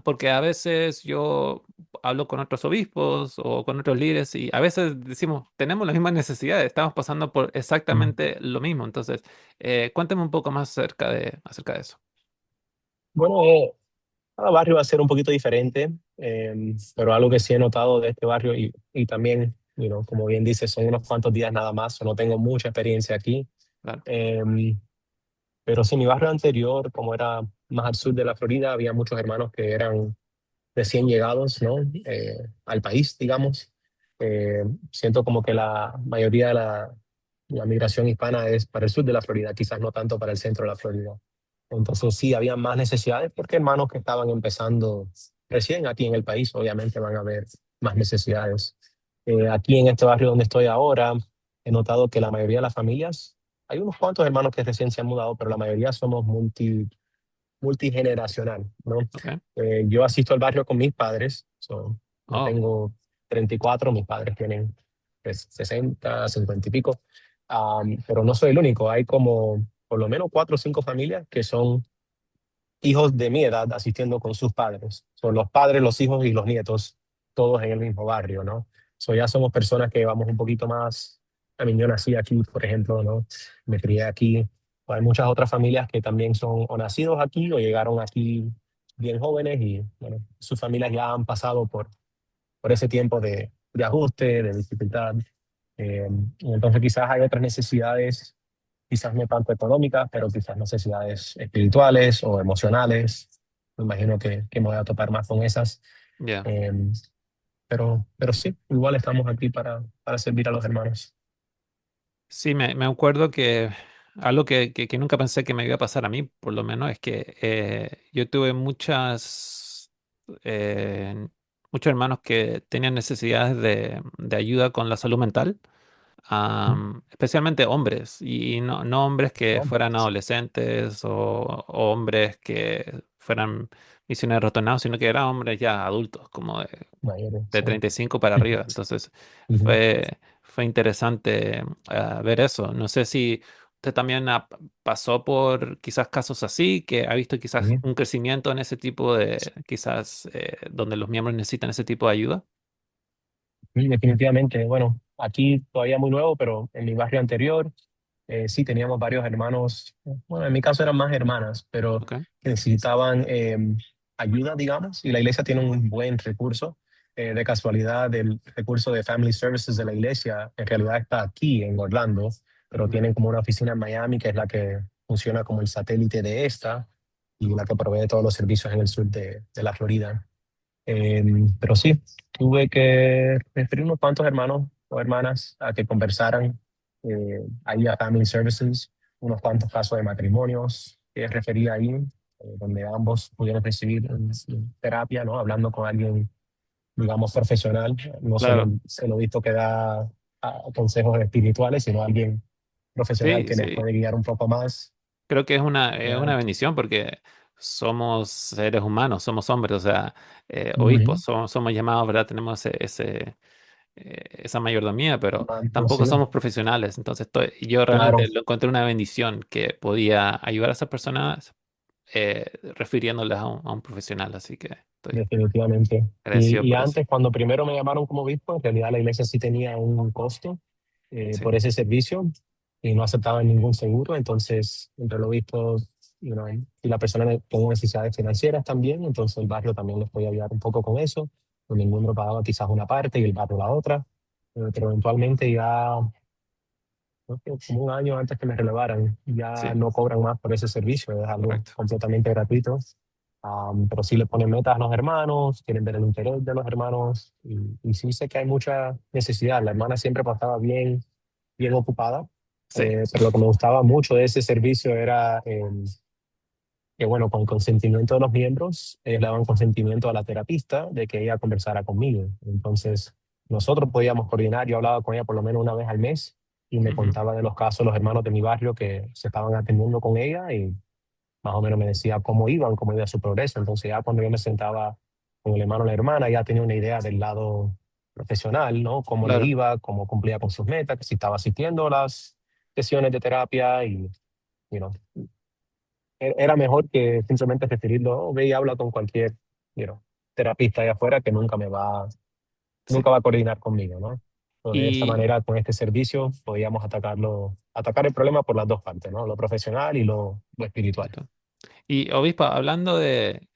Porque a veces yo hablo con otros obispos o con otros líderes y a veces decimos, tenemos las mismas necesidades, estamos pasando por Mm. exactamente lo mismo. Entonces, cuénteme un poco más acerca de eso. Bueno, cada barrio va a ser un poquito diferente, pero algo que sí he notado de este barrio y también, como bien dice, son unos cuantos días nada más, no tengo mucha experiencia aquí. Claro. em, pero sí, mi barrio anterior, como era más al sur de la Florida, había muchos hermanos que eran recién llegados, ¿no? Al país, digamos. Siento como que la mayoría de la migración hispana es para el sur de la Florida, quizás no tanto para el centro de la Florida. Entonces sí, había más necesidades porque hermanos que estaban empezando recién aquí en el país, obviamente van a haber más necesidades. Aquí en este barrio donde estoy ahora, he notado que la mayoría de las familias, hay unos cuantos hermanos que recién se han mudado, pero la mayoría somos multigeneracional, ¿no? Ok. Yo asisto al barrio con mis padres, yo Oh, tengo 34, mis padres tienen pues, 60, 50 y pico. Pero no soy el único, hay como por lo menos 4 o 5 familias que son hijos de mi edad asistiendo con sus padres. Son los padres, los hijos y los nietos, todos en el mismo barrio, ¿no? Ya somos personas que vamos un poquito más. Yo nací aquí, por ejemplo, ¿no? Me crié aquí. Hay muchas otras familias que también son o nacidos aquí o llegaron aquí bien jóvenes y, bueno, sus familias ya han pasado por ese tiempo de ajuste, de dificultad. Y entonces quizás hay otras necesidades, quizás no tanto económicas, pero quizás necesidades espirituales o emocionales. Me imagino que me voy a topar más con esas. ya. Eh, pero sí, igual estamos aquí para servir a los hermanos. Sí, me acuerdo que algo que nunca pensé que me iba a pasar a mí, por lo menos, es que yo tuve eh, muchos hermanos que tenían necesidades de ayuda con la salud mental, especialmente hombres, y no hombres que ¿No? fueran adolescentes o hombres que fueran misioneros retornados, sino que eran hombres ya adultos, como Mayores, de sí. 35 para arriba. Entonces Ujú. fue interesante ver eso. No sé si usted también pasó por quizás casos así, que ha visto quizás Sí. un crecimiento en ese tipo de, quizás donde los miembros necesitan ese tipo de ayuda. Sí, definitivamente. Bueno, aquí todavía muy nuevo, pero en mi barrio anterior sí teníamos varios hermanos. Bueno, en mi caso eran más hermanas, pero Ok. que necesitaban ayuda, digamos, y la iglesia tiene un buen recurso. De casualidad, el recurso de Family Services de la iglesia en realidad está aquí en Orlando, pero Ujú. tienen como una oficina en Miami que es la que funciona como el satélite de esta y la que provee todos los servicios en el sur de la Florida. Eh, pero sí, tuve que referir unos cuantos hermanos o hermanas a que conversaran ahí a Family Services, unos cuantos casos de matrimonios que referí ahí, donde ambos pudieron recibir terapia, ¿no? Hablando con alguien, digamos, profesional, no solo Claro. el obispo que da consejos espirituales, sino alguien profesional Sí, que les sí. puede guiar un poco más. Creo que es Ya. una bendición porque somos seres humanos, somos hombres, o sea, obispos, Ujú. somos llamados, ¿verdad? Tenemos esa mayordomía, pero Pues tampoco sí, somos profesionales. Entonces, yo claro, realmente lo encontré una bendición que podía ayudar a esas personas refiriéndoles a un profesional. Así que estoy definitivamente. agradecido Y por eso. antes, cuando primero me llamaron como obispo, en realidad la iglesia sí tenía un costo Sí, por ese servicio y no aceptaban ningún seguro. Entonces, entre el obispo y la persona tiene necesidades financieras también, entonces el barrio también les podía ayudar un poco con eso, donde el miembro pagaba quizás una parte y el barrio la otra, pero eventualmente ya, creo que como un año antes que me relevaran, ya Sí, no cobran más por ese servicio, es algo correcto. completamente gratuito. Pero sí le ponen metas a los hermanos, quieren ver el interés de los hermanos y sí sé que hay mucha necesidad. La hermana siempre pasaba bien, bien ocupada, Sí. pero lo que me gustaba mucho de ese servicio era que, bueno, con consentimiento de los miembros, le daban consentimiento a la terapista de que ella conversara conmigo. Entonces, nosotros podíamos coordinar, yo hablaba con ella por lo menos una vez al mes y me Ujú. contaba de los casos de los hermanos de mi barrio que se estaban atendiendo con ella y más o menos me decía cómo iban, cómo iba su progreso. Entonces ya cuando yo me sentaba con el hermano o la hermana, ya tenía una idea del lado profesional, ¿no? Cómo le Claro. iba, cómo cumplía con sus metas, que si estaba asistiendo a las sesiones de terapia y, you know, era mejor que simplemente referirlo, oh, ve y habla con cualquier, you know, terapista allá afuera que Sí. nunca va a coordinar conmigo, ¿no? So, de esta Y, manera, con este servicio, podíamos atacar el problema por las dos partes, ¿no? Lo profesional y lo espiritual. y obispo, hablando de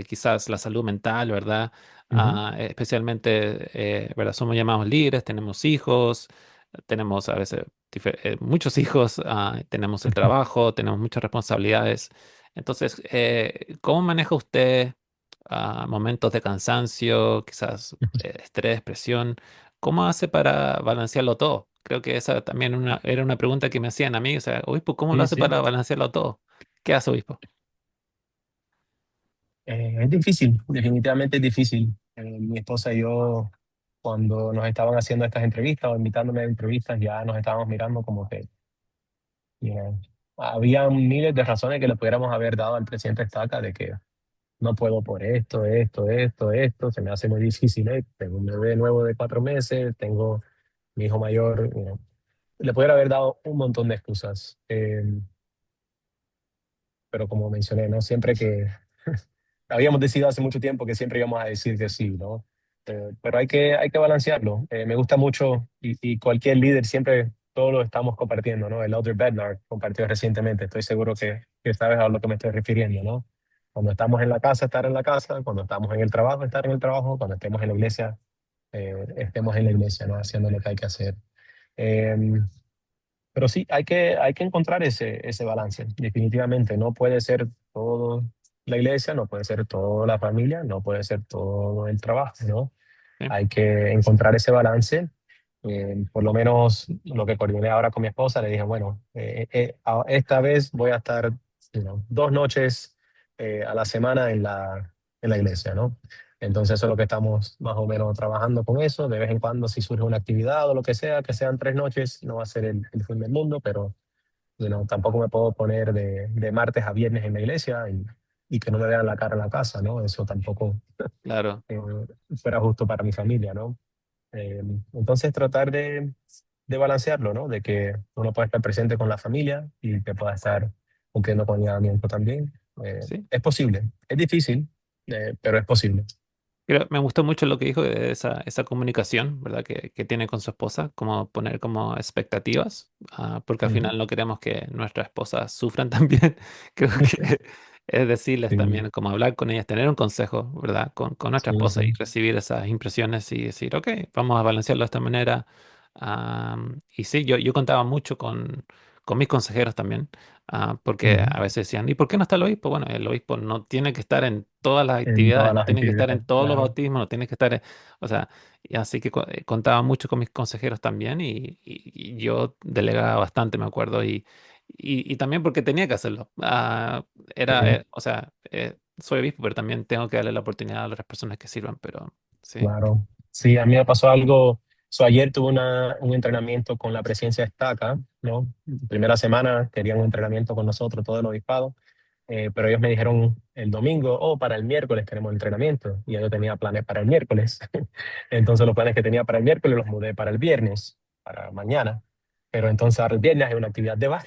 quizás la salud mental, ¿verdad? Ujú, Especialmente, ¿verdad? Somos llamados líderes, tenemos hijos, tenemos a veces muchos hijos, tenemos el ujú. trabajo, tenemos muchas responsabilidades. Entonces, ¿cómo maneja usted momentos de cansancio, quizás estrés, presión? ¿Cómo hace para balancearlo todo? Creo que esa también era una pregunta que me hacían a mí, o sea, obispo, ¿cómo lo Sí, hace sí. para balancearlo todo? ¿Qué hace, obispo? Es difícil, definitivamente es difícil. Mi esposa y yo, cuando nos estaban haciendo estas entrevistas o invitándome a entrevistas, ya nos estábamos mirando como que, you know, había miles de razones que le pudiéramos haber dado al presidente Estaca de que no puedo por esto, se me hace muy difícil. Tengo un bebé nuevo de 4 meses, tengo mi hijo mayor, le pudiera haber dado un montón de excusas. Pero como mencioné, ¿no? Siempre que habíamos decidido hace mucho tiempo que siempre íbamos a decir que sí, ¿no? Pero hay que balancearlo. Me gusta mucho y cualquier líder siempre todo lo estamos compartiendo, ¿no? El Elder Bednar compartió recientemente, estoy seguro que sabes a lo que me estoy refiriendo, ¿no? Cuando estamos en la casa, estar en la casa, cuando estamos en el trabajo, estar en el trabajo, cuando estemos en la iglesia, estemos en la iglesia, ¿no? Haciendo lo que hay que hacer. Em, pero sí, hay que encontrar ese balance, definitivamente. No puede ser todo la iglesia, no puede ser toda la familia, no puede ser todo el trabajo, ¿no? ¿Sí? Hay que encontrar ese balance. Por lo menos lo que coordiné ahora con mi esposa, le dije, bueno, esta vez voy a estar 2 noches a la semana en la iglesia, ¿no? Entonces eso es lo que estamos más o menos trabajando con eso. De vez en cuando si surge una actividad o lo que sean 3 noches, no va a ser el fin del mundo, pero tampoco me puedo poner de martes a viernes en la iglesia y que no me vean la cara en la casa, ¿no? Eso tampoco Claro, eh, fuera justo para mi familia, ¿no? Eh, entonces tratar de balancearlo, ¿no? De que uno pueda estar presente con la familia y que pueda estar cumpliendo con el llamamiento también. sí. Es posible, es difícil, pero es posible. Me gustó mucho lo que dijo de esa comunicación, ¿verdad? Que tiene con su esposa, como poner como expectativas, porque al Ujú. final no queremos que nuestras esposas sufran también. Creo que es decirles Sí, también, como hablar con ellas, tener un consejo, ¿verdad? Con nuestra sí, esposa y sí. recibir esas impresiones y decir, ok, vamos a balancearlo de esta manera. Y sí, yo contaba mucho con mis consejeros también, porque Ujú. a veces decían, ¿y por qué no está el obispo? Bueno, el obispo no tiene que estar en todas las En actividades, todas no las tiene que estar en actividades, todos los claro. bautismos, no tiene que estar, o sea, y así que contaba mucho con mis consejeros también y yo delegaba bastante, me acuerdo, y también porque tenía que hacerlo. Sí, O sea, soy obispo, pero también tengo que darle la oportunidad a otras personas que sirvan, pero sí, claro. Sí, a mí me pasó algo. Ayer tuve un entrenamiento con la presidencia estaca, ¿no? Primera semana querían un entrenamiento con nosotros, todo el obispado, pero ellos me dijeron el domingo, oh, para el miércoles tenemos entrenamiento. Y yo tenía planes para el miércoles. Entonces los planes que tenía para el miércoles los mudé para el viernes, para mañana. Pero entonces ahora el viernes hay una actividad de bar.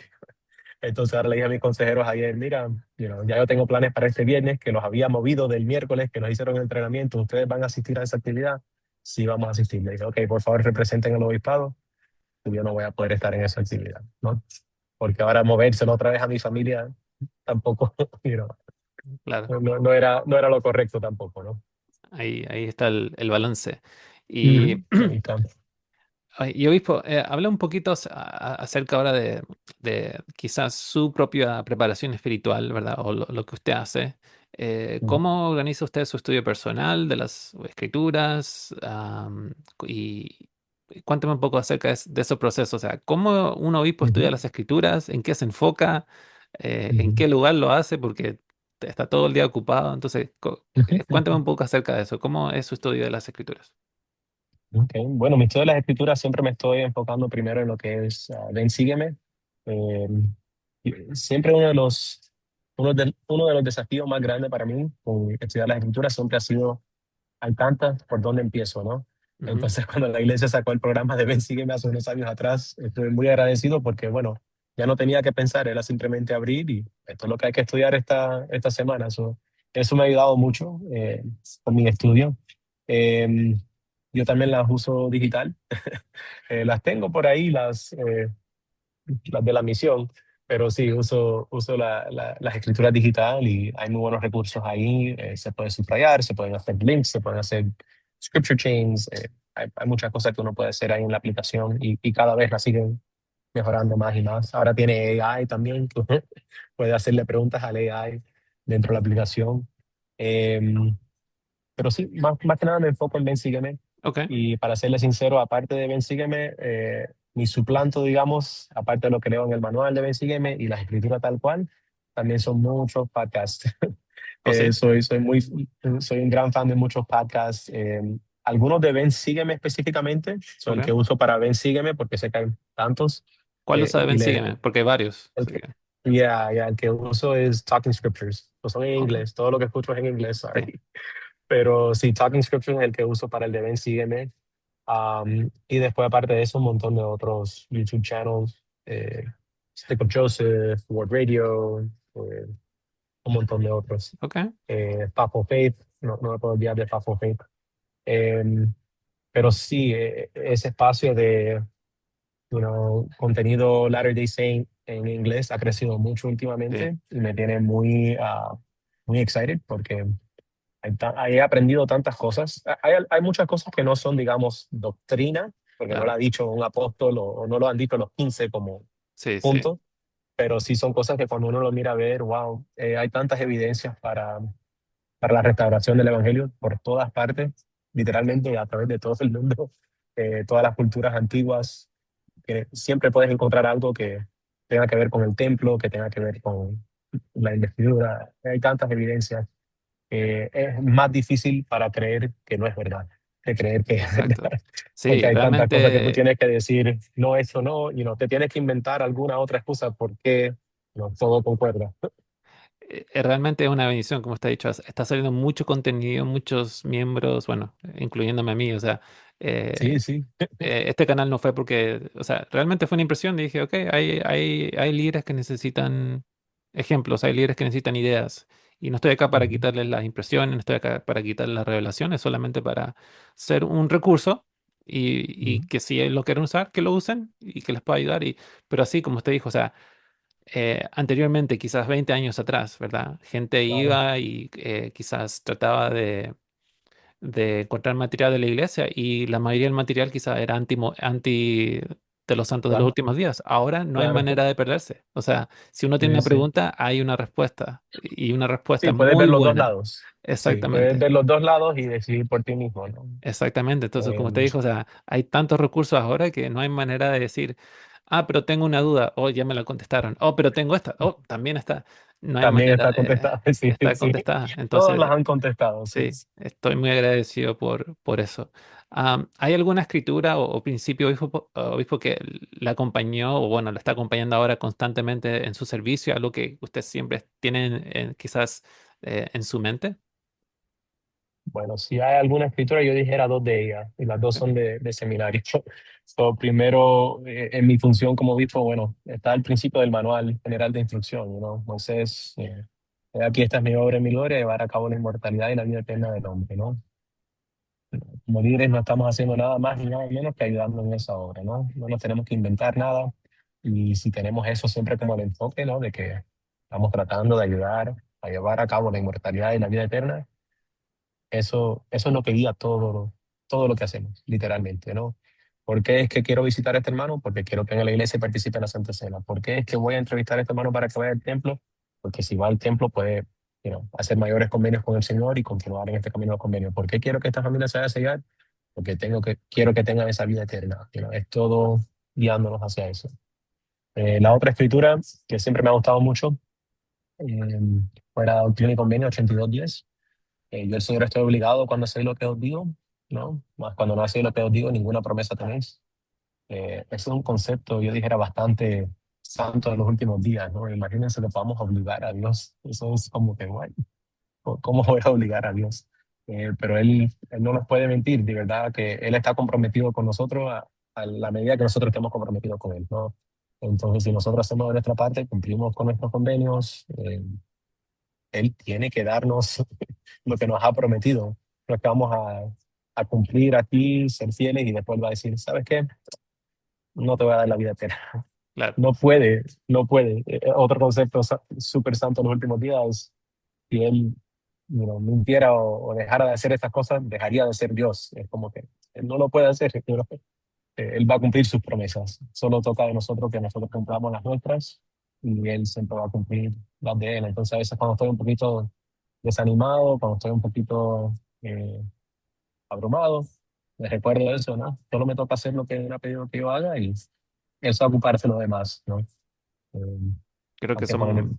Entonces ahora le dije a mis consejeros ayer, mira, ya yo tengo planes para este viernes que los había movido del miércoles, que nos hicieron el entrenamiento. ¿Ustedes van a asistir a esa actividad? Sí, vamos a asistir. Le dije, ok, por favor representen al obispado, y yo no voy a poder estar en esa actividad, ¿no? Porque ahora movérselo otra vez a mi familia, tampoco, you know, Claro, no era lo correcto tampoco, ¿no? ahí está el balance. Y, Ujú, ahí está. ay, y obispo, habla un poquito acerca ahora de quizás su propia preparación espiritual, ¿verdad? O lo que usted hace. Ujú, ¿Cómo organiza usted su estudio personal de las escrituras? Y cuéntame un poco acerca de esos procesos. O sea, ¿cómo un obispo estudia ujú, las escrituras? ¿En qué se enfoca? ¿En ujú, qué lugar lo hace? Porque está todo el día ocupado. Entonces, ujú, cuéntame ujú. un poco acerca de eso. ¿Cómo es su estudio de las escrituras? Okay. Bueno, mi estudio de las escrituras siempre me estoy enfocando primero en lo que es Ven, sígueme. Eh, y siempre uno de los desafíos más grandes para mí con estudiar las escrituras siempre ha sido hay tantas, ¿por dónde empiezo, no? Ujú. Entonces, cuando la iglesia sacó el programa de Ven, sígueme hace unos años atrás, estoy muy agradecido porque, bueno, ya no tenía que pensar, era simplemente abrir y esto es lo que hay que estudiar esta semana. Eso me ha ayudado mucho con mi estudio. Eh, yo también las uso digital. Las tengo por ahí, las de la misión, pero sí, uso las escrituras digital y hay muy buenos recursos ahí. Se puede subrayar, se pueden hacer links, se pueden hacer scripture chains. Hay muchas cosas que uno puede hacer ahí en la aplicación y cada vez la siguen mejorando más y más. Ahora tiene AI también, que uno puede hacerle preguntas al AI dentro de la aplicación. Em, pero sí, más que nada me enfoco en Ven, sígueme. Ok, Y para serle sincero, aparte de Ven, sígueme, mi suplanto, digamos, aparte de lo que leo en el manual de Ven, sígueme y las escrituras tal cual, también son muchos podcasts. ¿o sí? Soy un gran fan de muchos podcasts. Algunos de Ven, sígueme específicamente, son el que Ok. uso para Ven, sígueme, porque sé que hay tantos. ¿Cuál lo saben? Y Sígueme, porque hay varios. el Así que, que, el que uso es Talking Scriptures. No son en ok, inglés, todo lo que escucho es en inglés, sí, sorry. Pero sí, Talking Scripture es el que uso para el de Ven, sígueme. Y después, aparte de eso, un montón de otros YouTube channels. Stick of Joseph, Word Radio, un montón de otros. ok, Path of Faith, no me puedo olvidar de Path of Faith. Em, pero sí, ese espacio de contenido Latter-day Saint en inglés ha crecido mucho sí, últimamente y me tiene muy excited porque ahí he aprendido tantas cosas. Hay muchas cosas que no son, digamos, doctrina, porque no lo claro. ha dicho un apóstol o no lo han dicho los 15 como Sí, sí, punto, pero sí son cosas que cuando uno lo mira a ver, wow, hay tantas evidencias para la restauración del evangelio por todas partes, literalmente a través de todo el mundo, todas las culturas antiguas, que siempre puedes encontrar algo que tenga que ver con el templo, que tenga que ver con la investidura. Hay tantas evidencias es más difícil para creer que no es verdad, que creer que es exacto. verdad. Porque Sí, hay tantas cosas que tú realmente, tienes que decir, no, eso no, y no, te tienes que inventar alguna otra excusa porque no, todo concuerda. realmente es una bendición, como está dicho. Está saliendo mucho contenido, muchos miembros, bueno, incluyéndome a mí. O sea, Sí, eh, sí. este canal no fue porque, o sea, realmente fue una impresión. Dije, ok, hay líderes que necesitan ejemplos, hay líderes que necesitan ideas. Y no estoy acá para Ujú, quitarles las impresiones, no estoy acá para quitarles las revelaciones, solamente para ser un recurso y ujú, que si lo quieren usar, que lo usen y que les pueda ayudar. Pero así, como usted dijo, o sea, anteriormente, quizás 20 años atrás, ¿verdad? Gente claro. iba y quizás trataba de encontrar material de la iglesia y la mayoría del material quizás era anti de los santos de los Claro, últimos días. Ahora no hay claro. manera de perderse. O sea, si uno tiene Sí, una sí. pregunta, hay una respuesta y una respuesta Sí, puedes muy ver los dos buena. lados. Sí, puedes Exactamente. ver los dos lados y decidir por ti mismo, ¿no? Exactamente. Entonces, como Eh, usted dijo, o sea, hay tantos recursos ahora que no hay manera de decir, ah, pero tengo una duda, oh, ya me la contestaron, oh, pero tengo esta, oh, también está. No hay también manera está de contestado. Sí, estar sí. contestada. Todas las Entonces, han contestado, sí. sí, estoy muy agradecido por eso. ¿Hay alguna escritura o principio, obispo, que la acompañó o, bueno, la está acompañando ahora constantemente en su servicio, algo que usted siempre tiene quizás en su mente? Bueno, si hay alguna escritura, yo dijera dos de ellas, y las dos Sí, son de seminario. So, primero, en mi función como obispo, bueno, está el principio del manual general de instrucción, ¿no? Moisés, aquí esta es mi obra y mi gloria, llevar a cabo la inmortalidad y la vida eterna del hombre, ¿no? Como líderes no estamos haciendo nada más ni nada menos que ayudando en esa obra, ¿no? No nos tenemos que inventar nada, y si tenemos eso siempre como el enfoque, ¿no? De que estamos tratando de ayudar a llevar a cabo la inmortalidad y la vida eterna. Eso es lo que guía todo lo que hacemos, literalmente, ¿no? ¿Por qué es que quiero visitar a este hermano? Porque quiero que venga a la iglesia y participe en la Santa Cena. ¿Por qué es que voy a entrevistar a este hermano para que vaya al templo? Porque si va al templo puede, hacer mayores convenios con el Señor y continuar en este camino de los convenios. ¿Por qué quiero que esta familia se vaya a sellar? Porque quiero que tengan esa vida eterna. Es todo guiándonos hacia eso. La otra escritura que siempre me ha gustado mucho eh, fuera Doctrina y Convenio 82:10. Yo el Señor estoy obligado cuando hacéis lo que os digo, ¿no? Más cuando no hacéis lo que os digo, ninguna promesa tenéis. Eso es un concepto, yo dijera, bastante santo de los últimos días, ¿no? Imagínense que podamos obligar a Dios. Eso es como que, guay, ¿cómo voy a obligar a Dios? Pero él no nos puede mentir, de verdad que Él está comprometido con nosotros a la medida que nosotros estemos comprometidos con Él, ¿no? Entonces, si nosotros hacemos de nuestra parte, cumplimos con nuestros convenios, Él tiene que darnos lo que nos ha prometido. No es que vamos a cumplir aquí, ser fieles y después va a decir, ¿sabes qué? No te voy a dar la vida eterna. Claro, No puede, no puede. Otro concepto súper santo en los últimos días es si él mintiera o dejara de hacer estas cosas, dejaría de ser Dios. Es como que él no lo puede hacer. Él va a cumplir sus promesas. Solo toca de nosotros que nosotros cumplamos las nuestras y él siempre va a cumplir las de él. Entonces a veces cuando estoy un poquito desanimado, cuando estoy un poquito abrumado, me recuerdo eso, ¿no? Solo me toca hacer lo que él ha pedido que yo haga y eso ocuparse de lo demás, ¿no? Eh, creo que aunque con son el...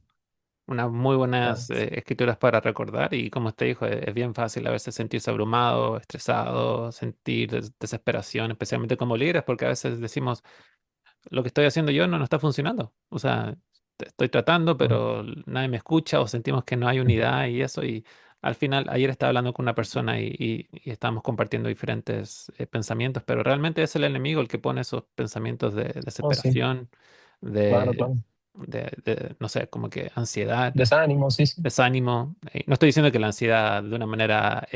unas muy Claro. buenas escrituras para recordar y como usted dijo, es bien fácil a veces sentirse abrumado, estresado, sentir desesperación, especialmente como líderes, porque a veces decimos, lo que estoy haciendo yo no está funcionando. O sea, estoy tratando, pero nadie me escucha o sentimos que no hay unidad y eso. Y al final, ayer estaba hablando con una persona y estábamos compartiendo diferentes pensamientos, pero realmente es el enemigo el que pone esos pensamientos de Oh, sí, desesperación, claro, de, claro. no sé, como que ansiedad, Desánimo, sí, sí, desánimo. No estoy diciendo que la ansiedad de una manera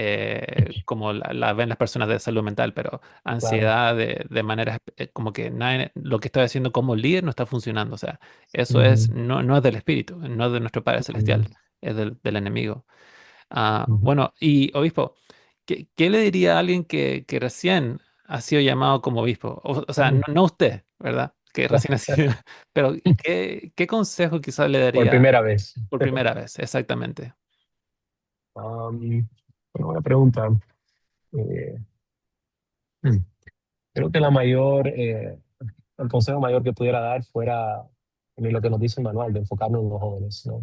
como la ven las personas de salud mental, pero claro. ansiedad de manera como que lo que estoy haciendo como líder no está funcionando. O sea, eso es, Ujú, no es del espíritu, no es de nuestro Padre ujú, Celestial, es del enemigo. ujú. Bueno, y obispo, ¿qué le diría a alguien que recién ha sido llamado como obispo? O sea, Mm. no usted, ¿verdad? Que recién ha sido, pero ¿qué consejo quizás le Por daría primera vez. por primera vez? Exactamente. Una buena pregunta. Eh, hmm, Creo que el consejo mayor que pudiera dar fuera lo que nos dice el manual, de enfocarnos en los jóvenes, ¿no?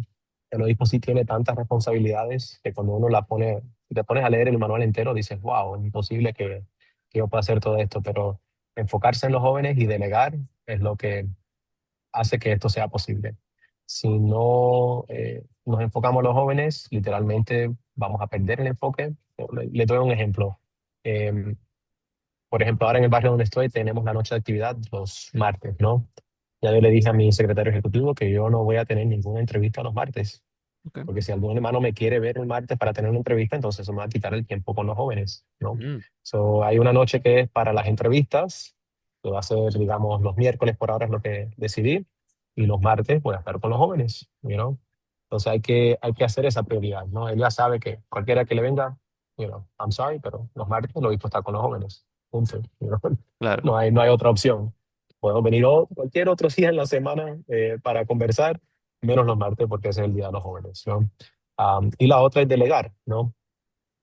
El obispo sí tiene tantas responsabilidades que cuando uno si te pones a leer el manual entero, dices, wow, es imposible que yo pueda hacer todo esto, pero enfocarse en los jóvenes y delegar es lo que hace que esto sea posible. Si no nos enfocamos en los jóvenes, literalmente vamos a perder el enfoque. Le doy un ejemplo. Em, por ejemplo, ahora en el barrio donde estoy tenemos la noche de actividad los martes, ¿no? Ya yo le dije a mi secretario ejecutivo que yo no voy a tener ninguna entrevista los martes, Ok. porque si algún hermano me quiere ver el martes para tener una entrevista, entonces eso me va a quitar el tiempo con los jóvenes, ¿no? Mm, So, hay una noche que es para las entrevistas, que va a ser, digamos, los miércoles por ahora es lo que decidí, y los martes voy a estar con los jóvenes, Entonces hay que hacer esa prioridad, ¿no? Él ya sabe que cualquiera que le venga, I'm sorry, pero los martes lo visto estar con los jóvenes, punto, claro, No hay otra opción. Puedo venir cualquier otro día en la semana para conversar, menos los martes porque ese es el Día de los Jóvenes, ¿no? Y la otra es delegar, ¿no?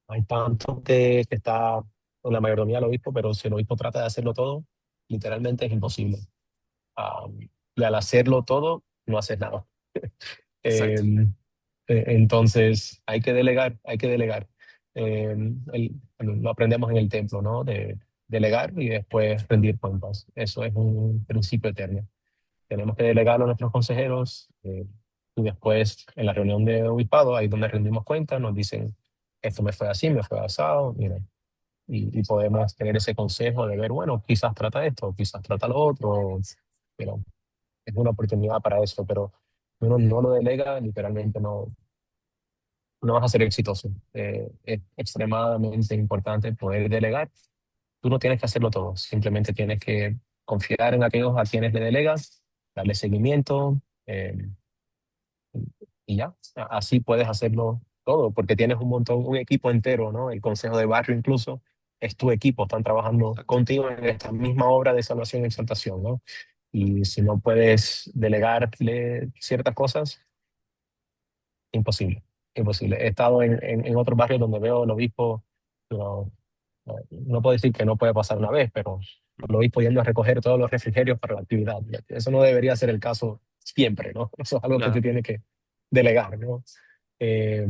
Hay tanto que está en la mayordomía del obispo, pero si el obispo trata de hacerlo todo, literalmente es imposible. Um, y al hacerlo todo, no haces nada. Eh, exacto. entonces, hay que delegar, hay que delegar. Lo aprendemos en el templo, ¿no? De delegar y después rendir cuentas. Eso es un principio eterno. Tenemos que delegarlo a nuestros consejeros y después en la reunión de obispado, ahí es donde rendimos cuentas, nos dicen, esto me fue así, me fue asado, mira, y podemos tener ese consejo de ver, bueno, quizás trata esto, quizás trata lo otro, pero es una oportunidad para eso, pero si uno no lo delega, literalmente no vas a ser exitoso. Es extremadamente importante poder delegar. Tú no tienes que hacerlo todo, simplemente tienes que confiar en aquellos a quienes le delegas, darle seguimiento, y ya, así puedes hacerlo todo, porque tienes un montón, un equipo entero, ¿no? El consejo de barrio incluso es tu equipo, están trabajando Exacto. contigo en esta misma obra de salvación y exaltación, ¿no? Y si no puedes delegarle ciertas cosas, imposible, imposible. He estado en otros barrios donde veo el obispo, no, no puedo decir que no puede pasar una vez, pero el obispo yendo a recoger todos los refrigerios para la actividad. Eso no debería ser el caso siempre, ¿no? Eso es algo que se Claro. tiene que delegar, ¿no? Eh,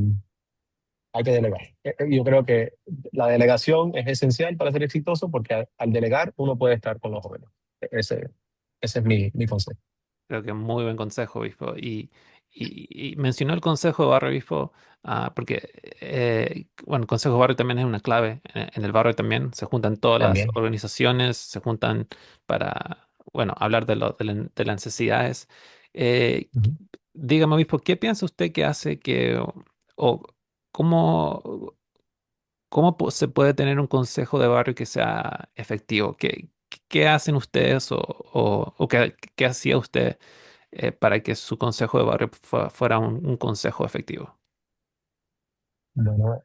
hay que delegar. Yo creo que la delegación es esencial para ser exitoso porque al delegar uno puede estar con los jóvenes. Ese es mi consejo Creo que es muy buen consejo, obispo. Y mencionó el consejo de barrio, obispo, porque, bueno, el consejo de barrio también es una clave. En el barrio también se juntan todas las también. organizaciones, se juntan para, bueno, hablar de las necesidades. Eh, Ujú. Dígame, obispo, ¿qué piensa usted que hace que, o cómo, se puede tener un consejo de barrio que sea efectivo? ¿Qué hacen ustedes o qué hacía usted para que su consejo de barrio fuera un consejo efectivo? Bueno,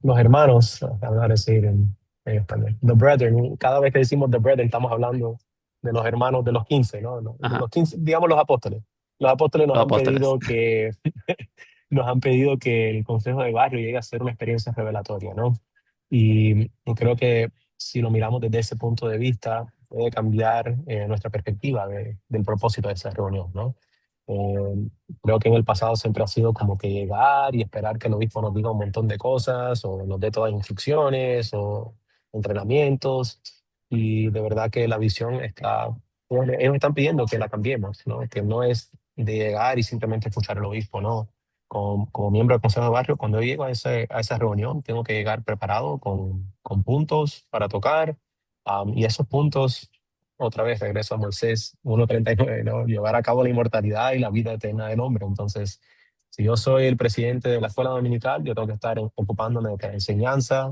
los hermanos, van a decir en español, the brethren, cada vez que decimos the brethren estamos hablando de los hermanos de los 15, ¿no? De Ajá, los 15, digamos los apóstoles. Los apóstoles los apóstoles. nos han pedido que el consejo de barrio llegue a ser una experiencia revelatoria, ¿no? Y creo que si lo miramos desde ese punto de vista, puede cambiar nuestra perspectiva del propósito de esa reunión, ¿no? Eh, Creo que en el pasado siempre ha sido como que llegar y esperar que el obispo nos diga un montón de cosas o nos dé todas las instrucciones o entrenamientos. Y de verdad que la visión está, bueno, ellos están pidiendo que la cambiemos, ¿no? Que no es de llegar y simplemente escuchar al obispo, ¿no? Como miembro del Consejo de Barrio, cuando yo llego a esa reunión, tengo que llegar preparado con puntos para tocar. Y esos puntos, otra vez regreso a Moisés 1:39, ¿no? Llevar a cabo la inmortalidad y la vida eterna del hombre. Entonces, si yo soy el presidente de la escuela dominical, yo tengo que estar ocupándome de la enseñanza,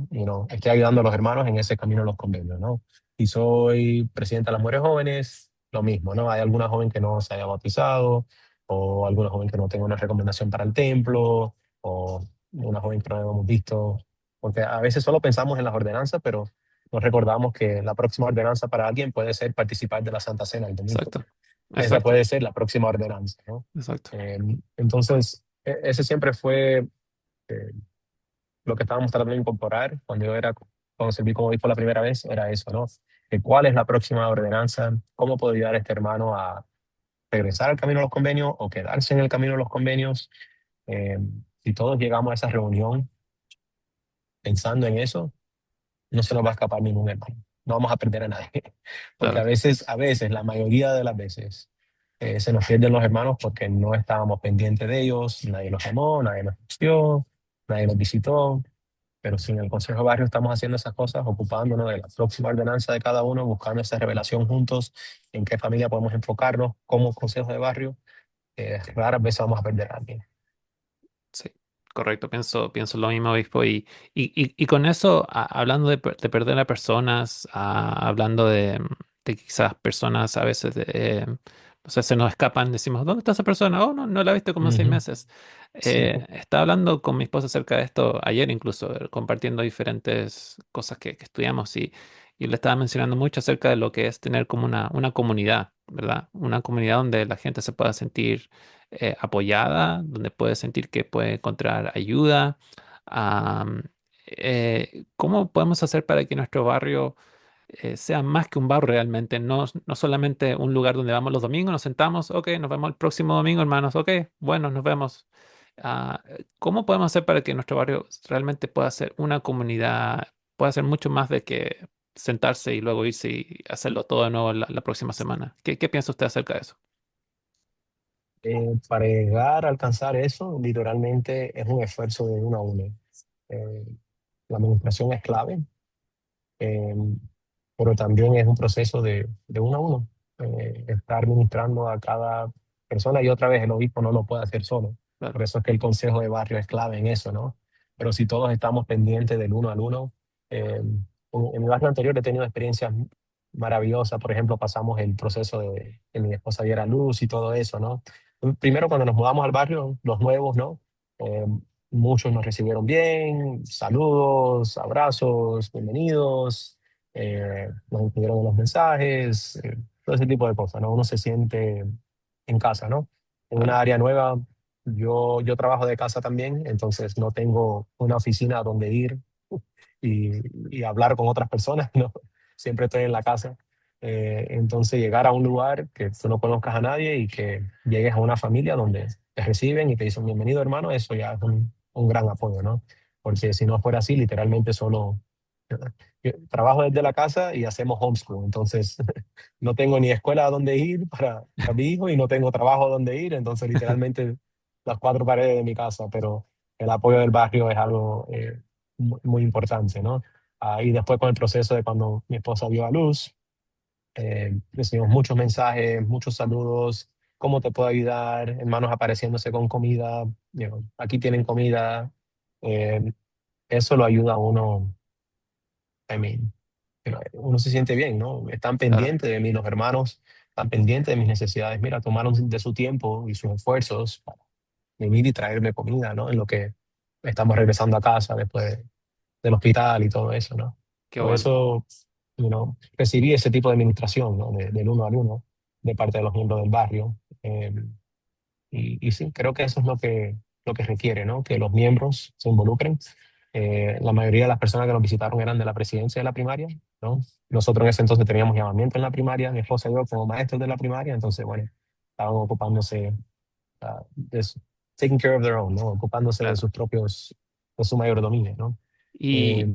estoy ayudando a los hermanos en ese camino de los convenios, ¿no? Si soy presidente de las mujeres jóvenes, lo mismo, ¿no? Hay alguna joven que no se haya bautizado, o alguna joven que no tenga una recomendación para el templo, o una joven que no hemos visto, porque a veces solo pensamos en las ordenanzas, pero nos recordamos que la próxima ordenanza para alguien puede ser participar de la Santa Cena el domingo. Exacto, Esa exacto, puede ser la próxima ordenanza, ¿no? exacto. Entonces, ese siempre fue eh, lo que estábamos tratando de incorporar cuando serví como obispo la primera vez, era eso, ¿no? ¿Cuál es la próxima ordenanza? ¿Cómo puedo ayudar a este hermano a regresar al camino de los convenios o quedarse en el camino de los convenios? Eh, si todos llegamos a esa reunión pensando en eso, no se nos va a escapar ningún hermano. No vamos a perder a nadie. Porque Claro, a veces, la mayoría de las veces, se nos pierden los hermanos porque no estábamos pendientes de ellos, nadie los llamó, nadie los escuchó, nadie los visitó. Pero si en el Consejo de Barrio estamos haciendo esas cosas, ocupándonos de la próxima ordenanza de cada uno, buscando esa revelación juntos, en qué familia podemos enfocarnos como Consejo de Barrio, raras veces vamos a perder a alguien. sí, correcto. Pienso lo mismo, obispo. Y con eso, hablando de perder a personas, hablando de quizás personas a veces, o sea, se nos escapan, decimos, ¿dónde está esa persona? Oh, no la he visto como en seis Ujú. meses. Sí. Estaba hablando con mi esposa acerca de esto ayer incluso, compartiendo diferentes cosas que estudiamos y le estaba mencionando mucho acerca de lo que es tener como una comunidad, ¿verdad? Una comunidad donde la gente se pueda sentir apoyada, donde puede sentir que puede encontrar ayuda. Am, ¿Cómo podemos hacer para que nuestro barrio sea más que un barrio realmente? No solamente un lugar donde vamos los domingos, nos sentamos, ok, nos vemos el próximo domingo, hermanos, ok, bueno, nos vemos. ¿Cómo podemos hacer para que nuestro barrio realmente pueda ser una comunidad, pueda ser mucho más de que sentarse y luego irse y hacerlo todo de nuevo la próxima semana? ¿Qué piensa usted acerca de eso? Para llegar a alcanzar eso, literalmente es un esfuerzo de uno a uno. Eh, la administración es clave, eh, pero también es un proceso de uno a uno. Estar ministrando a cada persona y otra vez el obispo no lo puede hacer solo. Claro, Por eso es que el consejo de barrio es clave en eso, ¿no? Pero si todos estamos pendientes del uno al uno, en mi barrio anterior he tenido experiencias maravillosas. Por ejemplo, pasamos el proceso de que mi esposa diera luz y todo eso, ¿no? primero cuando nos mudamos al barrio, los nuevos, ¿no? Eh, Muchos nos recibieron bien, saludos, abrazos, bienvenidos, nos incluyeron en los mensajes, todo ese tipo de cosas, ¿no? Uno se siente en casa, ¿no? En Claro, una área nueva, yo trabajo de casa también, entonces no tengo una oficina donde ir y hablar con otras personas, ¿no? Siempre estoy en la casa. Entonces llegar a un lugar que tú no conozcas a nadie y que llegues a una familia donde te reciben y te dicen bienvenido hermano, eso ya es un gran apoyo, ¿no? Porque si no fuera así, literalmente solo yo trabajo desde la casa y hacemos homeschool, entonces no tengo ni escuela a donde ir para mi hijo y no tengo trabajo a donde ir, entonces literalmente las cuatro paredes de mi casa, pero el apoyo del barrio es algo muy importante, ¿no? Y después con el proceso de cuando mi esposa dio a luz, recibimos muchos mensajes, muchos saludos, ¿cómo te puedo ayudar? Hermanos apareciéndose con comida, aquí tienen comida. Eh, Eso lo ayuda a uno, I mean, uno se siente bien, ¿no? Están claro, pendientes de mí, los hermanos están pendientes de mis necesidades. Mira, tomaron de su tiempo y sus esfuerzos para venir y traerme comida, ¿no? En lo que estamos regresando a casa después del hospital y todo eso, ¿no? qué Por bueno. eso, recibí ese tipo de administración, ¿no? Del uno al uno, de parte de los miembros del barrio. Y sí, creo que eso es lo que requiere, ¿no? Que los miembros se involucren. La mayoría de las personas que nos visitaron eran de la presidencia de la primaria, ¿no? Nosotros en ese entonces teníamos llamamiento en la primaria, mi esposa y yo como maestros de la primaria, entonces, bueno, estaban ocupándose de taking care of their own, ¿no? Ocupándose de Claro. sus propios, de su mayordomía, ¿no? Y, Eh,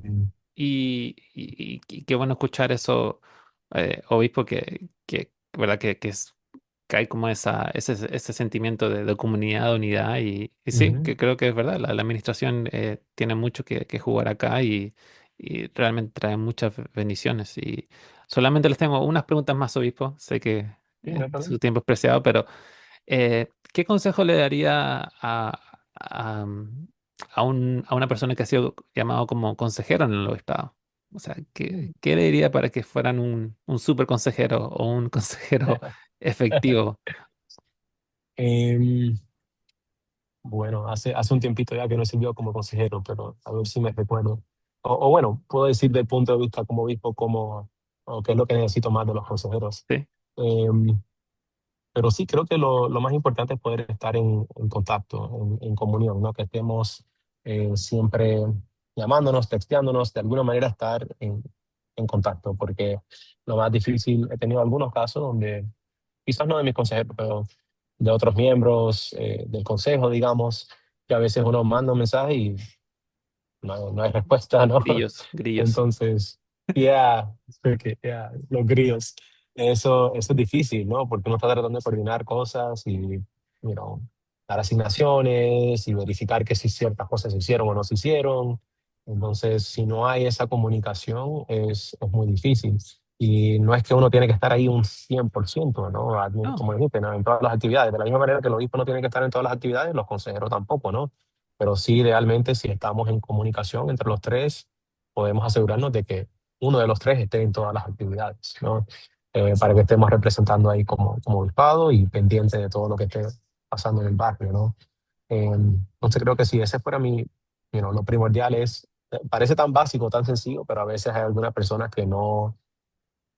y qué bueno escuchar eso, obispo, ¿verdad? Que hay como ese sentimiento de comunidad, de unidad, y sí, Ujú. que creo que es verdad, la administración tiene mucho que jugar acá y realmente trae muchas bendiciones. Y solamente les tengo unas preguntas más, obispo, sé que Sí, no hay problema. su tiempo es preciado, pero ¿qué consejo le daría a una persona que ha sido llamado como consejero en el obispado? O sea, ¿qué le diría para que fueran un super consejero o un consejero efectivo? Em, bueno, hace un tiempito ya que no sirvió como consejero, pero a ver si me recuerdo. O bueno, puedo decir del punto de vista como obispo, o qué es lo que necesito más de los consejeros. Sí, Em, pero sí, creo que lo más importante es poder estar en contacto, en comunión, ¿no? Que estemos siempre llamándonos, texteándonos, de alguna manera estar en contacto, porque lo más difícil, he tenido algunos casos donde, quizás no de mis consejeros, pero de otros miembros del consejo, digamos, que a veces uno manda un mensaje y no hay respuesta, ¿no? grillos, grillos. Entonces, ya, los grillos, eso es difícil, ¿no? Porque uno está tratando de coordinar cosas y, dar asignaciones y verificar que si ciertas cosas se hicieron o no se hicieron. Entonces, si no hay esa comunicación, es muy difícil. Y no es que uno tiene que estar ahí un 100%, ¿no? No, Como dijiste, ¿no? En todas las actividades. De la misma manera que el obispo no tiene que estar en todas las actividades, los consejeros tampoco, ¿no? Pero sí, idealmente, si estamos en comunicación entre los tres, podemos asegurarnos de que uno de los tres esté en todas las actividades, ¿no? Para que estemos representando ahí como obispado y pendiente de todo lo que esté pasando en el barrio, ¿no? Entonces creo que si ese fuera lo primordial es, parece tan básico, tan sencillo, pero a veces hay algunas personas que no,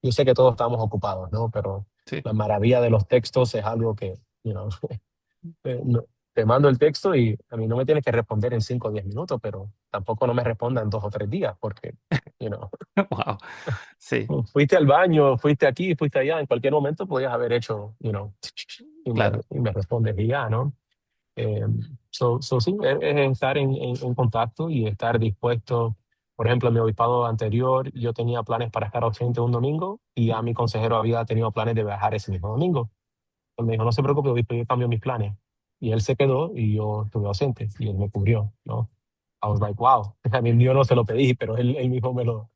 yo sé que todos estamos ocupados, ¿no? Pero sí, la maravilla de los textos es algo que, no, te mando el texto y a mí no me tienes que responder en 5 o 10 minutos, pero tampoco no me responda en 2 o 3 días, porque, you know, wow, sí, fuiste al baño, fuiste aquí, fuiste allá, en cualquier momento podías haber hecho, claro, y me respondes y ya, ¿no? Eh, sí, es estar en contacto y estar dispuesto. Por ejemplo, en mi obispado anterior, yo tenía planes para estar ausente un domingo y ya mi consejero había tenido planes de viajar ese mismo domingo. Él me dijo, no se preocupe, obispo, yo cambio mis planes. Y él se quedó y yo estuve ausente y él me cubrió, ¿no? I was like, wow. A mí yo no se lo pedí, pero él mismo me lo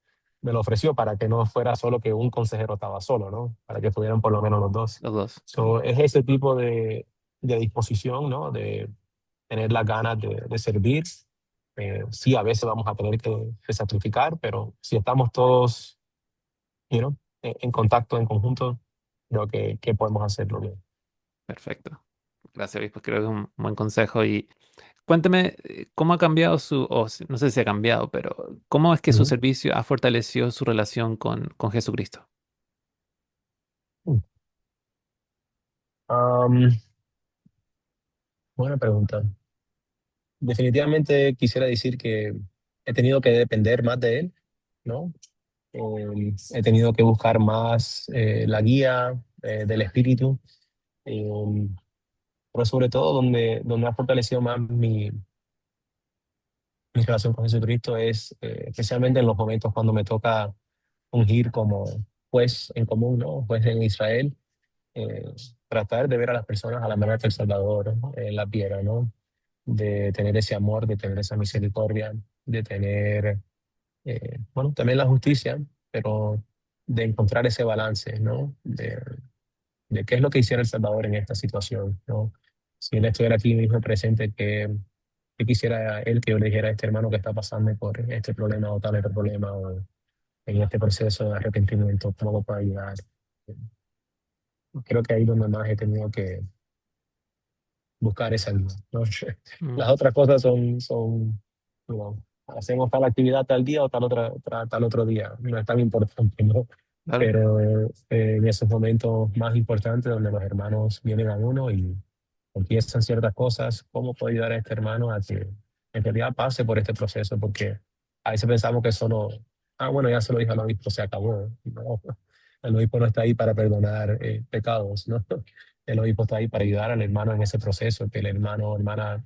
ofreció para que no fuera solo que un consejero estaba solo, ¿no? Para que estuvieran por lo menos los dos. los dos. Es ese tipo de disposición, ¿no? De tener las ganas de servir. Sí, a veces vamos a tener que sacrificar, pero si estamos todos, en contacto, en conjunto, creo que podemos hacerlo bien. Perfecto. Gracias, obispo. Creo que es un buen consejo. Y cuénteme cómo ha cambiado no sé si ha cambiado, pero cómo es que su Ujú. servicio ha fortalecido su relación con Jesucristo. Am, Buena pregunta. Definitivamente quisiera decir que he tenido que depender más de él, ¿no? He tenido que buscar más la guía del Espíritu, eh, pero sobre todo donde ha fortalecido más mi relación con Jesucristo es especialmente en los momentos cuando me toca ungir como juez en común, ¿no? Juez en Israel, eh, tratar de ver a las personas a la manera que el Salvador las viera, ¿no? De tener ese amor, de tener esa misericordia, de tener, bueno, también la justicia, pero de encontrar ese balance, ¿no? De qué es lo que hiciera El Salvador en esta situación, ¿no? Si él estuviera aquí mismo presente, que quisiera él que yo le dijera a este hermano que está pasando por este problema o tal otro problema, o en este proceso de arrepentimiento, cómo lo puedo ayudar. Creo que ahí es donde más he tenido que buscar esa ayuda, ¿no? Mm, Las otras cosas hacemos tal actividad tal día o tal otro día. No es tan importante, ¿no? claro. Pero en esos momentos más importantes donde los hermanos vienen a uno y empiezan ciertas cosas, ¿cómo puedo ayudar a este hermano a que en realidad pase por este proceso? Porque a veces pensamos que solo, bueno, ya se lo dije al obispo, se acabó. No, el obispo no está ahí para perdonar pecados, ¿no? El obispo está ahí para ayudar al hermano en ese proceso, que el hermano o hermana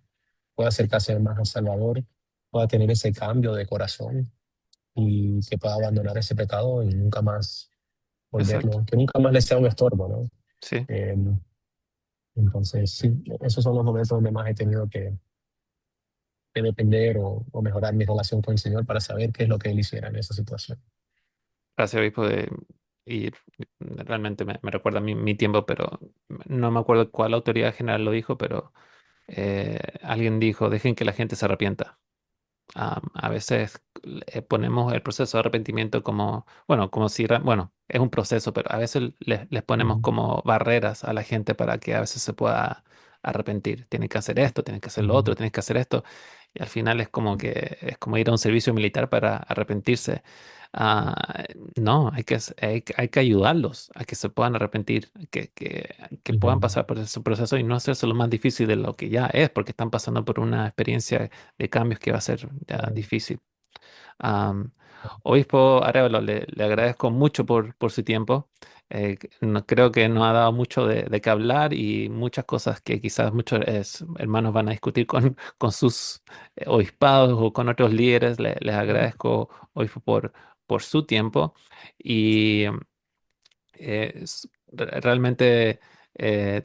pueda acercarse más al Salvador, pueda tener ese cambio de corazón y que pueda abandonar ese pecado y nunca más Exacto. volverlo, que nunca más le sea un estorbo, ¿no? Sí, Eh, entonces, sí, esos son los momentos donde más he tenido que depender o mejorar mi relación con el Señor para saber qué es lo que Él hiciera en esa situación. gracias, obispo. Y realmente me recuerda a mi tiempo, pero no me acuerdo cuál autoridad general lo dijo, pero alguien dijo, dejen que la gente se arrepienta. A veces ponemos el proceso de arrepentimiento como, bueno, como si, bueno, es un proceso, pero a veces les ponemos Ujú, como barreras a la gente para que a veces se pueda arrepentir. Tienes que hacer esto, tienes que hacer lo ujú, otro, tienes que hacer esto. Y al final es como que es como ir a un servicio militar para arrepentirse. Ah, no, hay que ayudarlos a que se puedan arrepentir, que puedan ujú, pasar por ese proceso y no hacerse lo más difícil de lo que ya es, porque están pasando por una experiencia de cambios que va a ser ya claro. difícil. Am, Obispo Arevalo, le agradezco mucho por su tiempo. Creo que nos ha dado mucho de qué hablar y muchas cosas que quizás muchos hermanos van a discutir con sus obispados o con otros líderes. Les agradezco, obispo, por su tiempo y realmente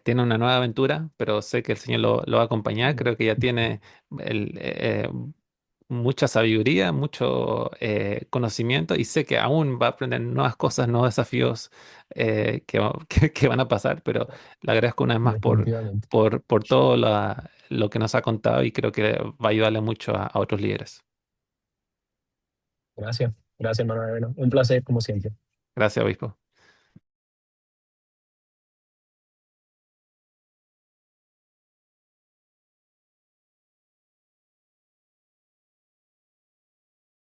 tiene una nueva aventura, pero sé que el Señor lo va a acompañar. Creo que ya tiene mucha sabiduría, mucho conocimiento y sé que aún va a aprender nuevas cosas, nuevos desafíos que van a pasar, pero le agradezco una vez más Definitivamente. por todo lo que nos ha contado y creo que va a ayudarle mucho a otros líderes. Gracias. Gracias, hermano. Bueno, un placer, como siempre. Gracias, obispo.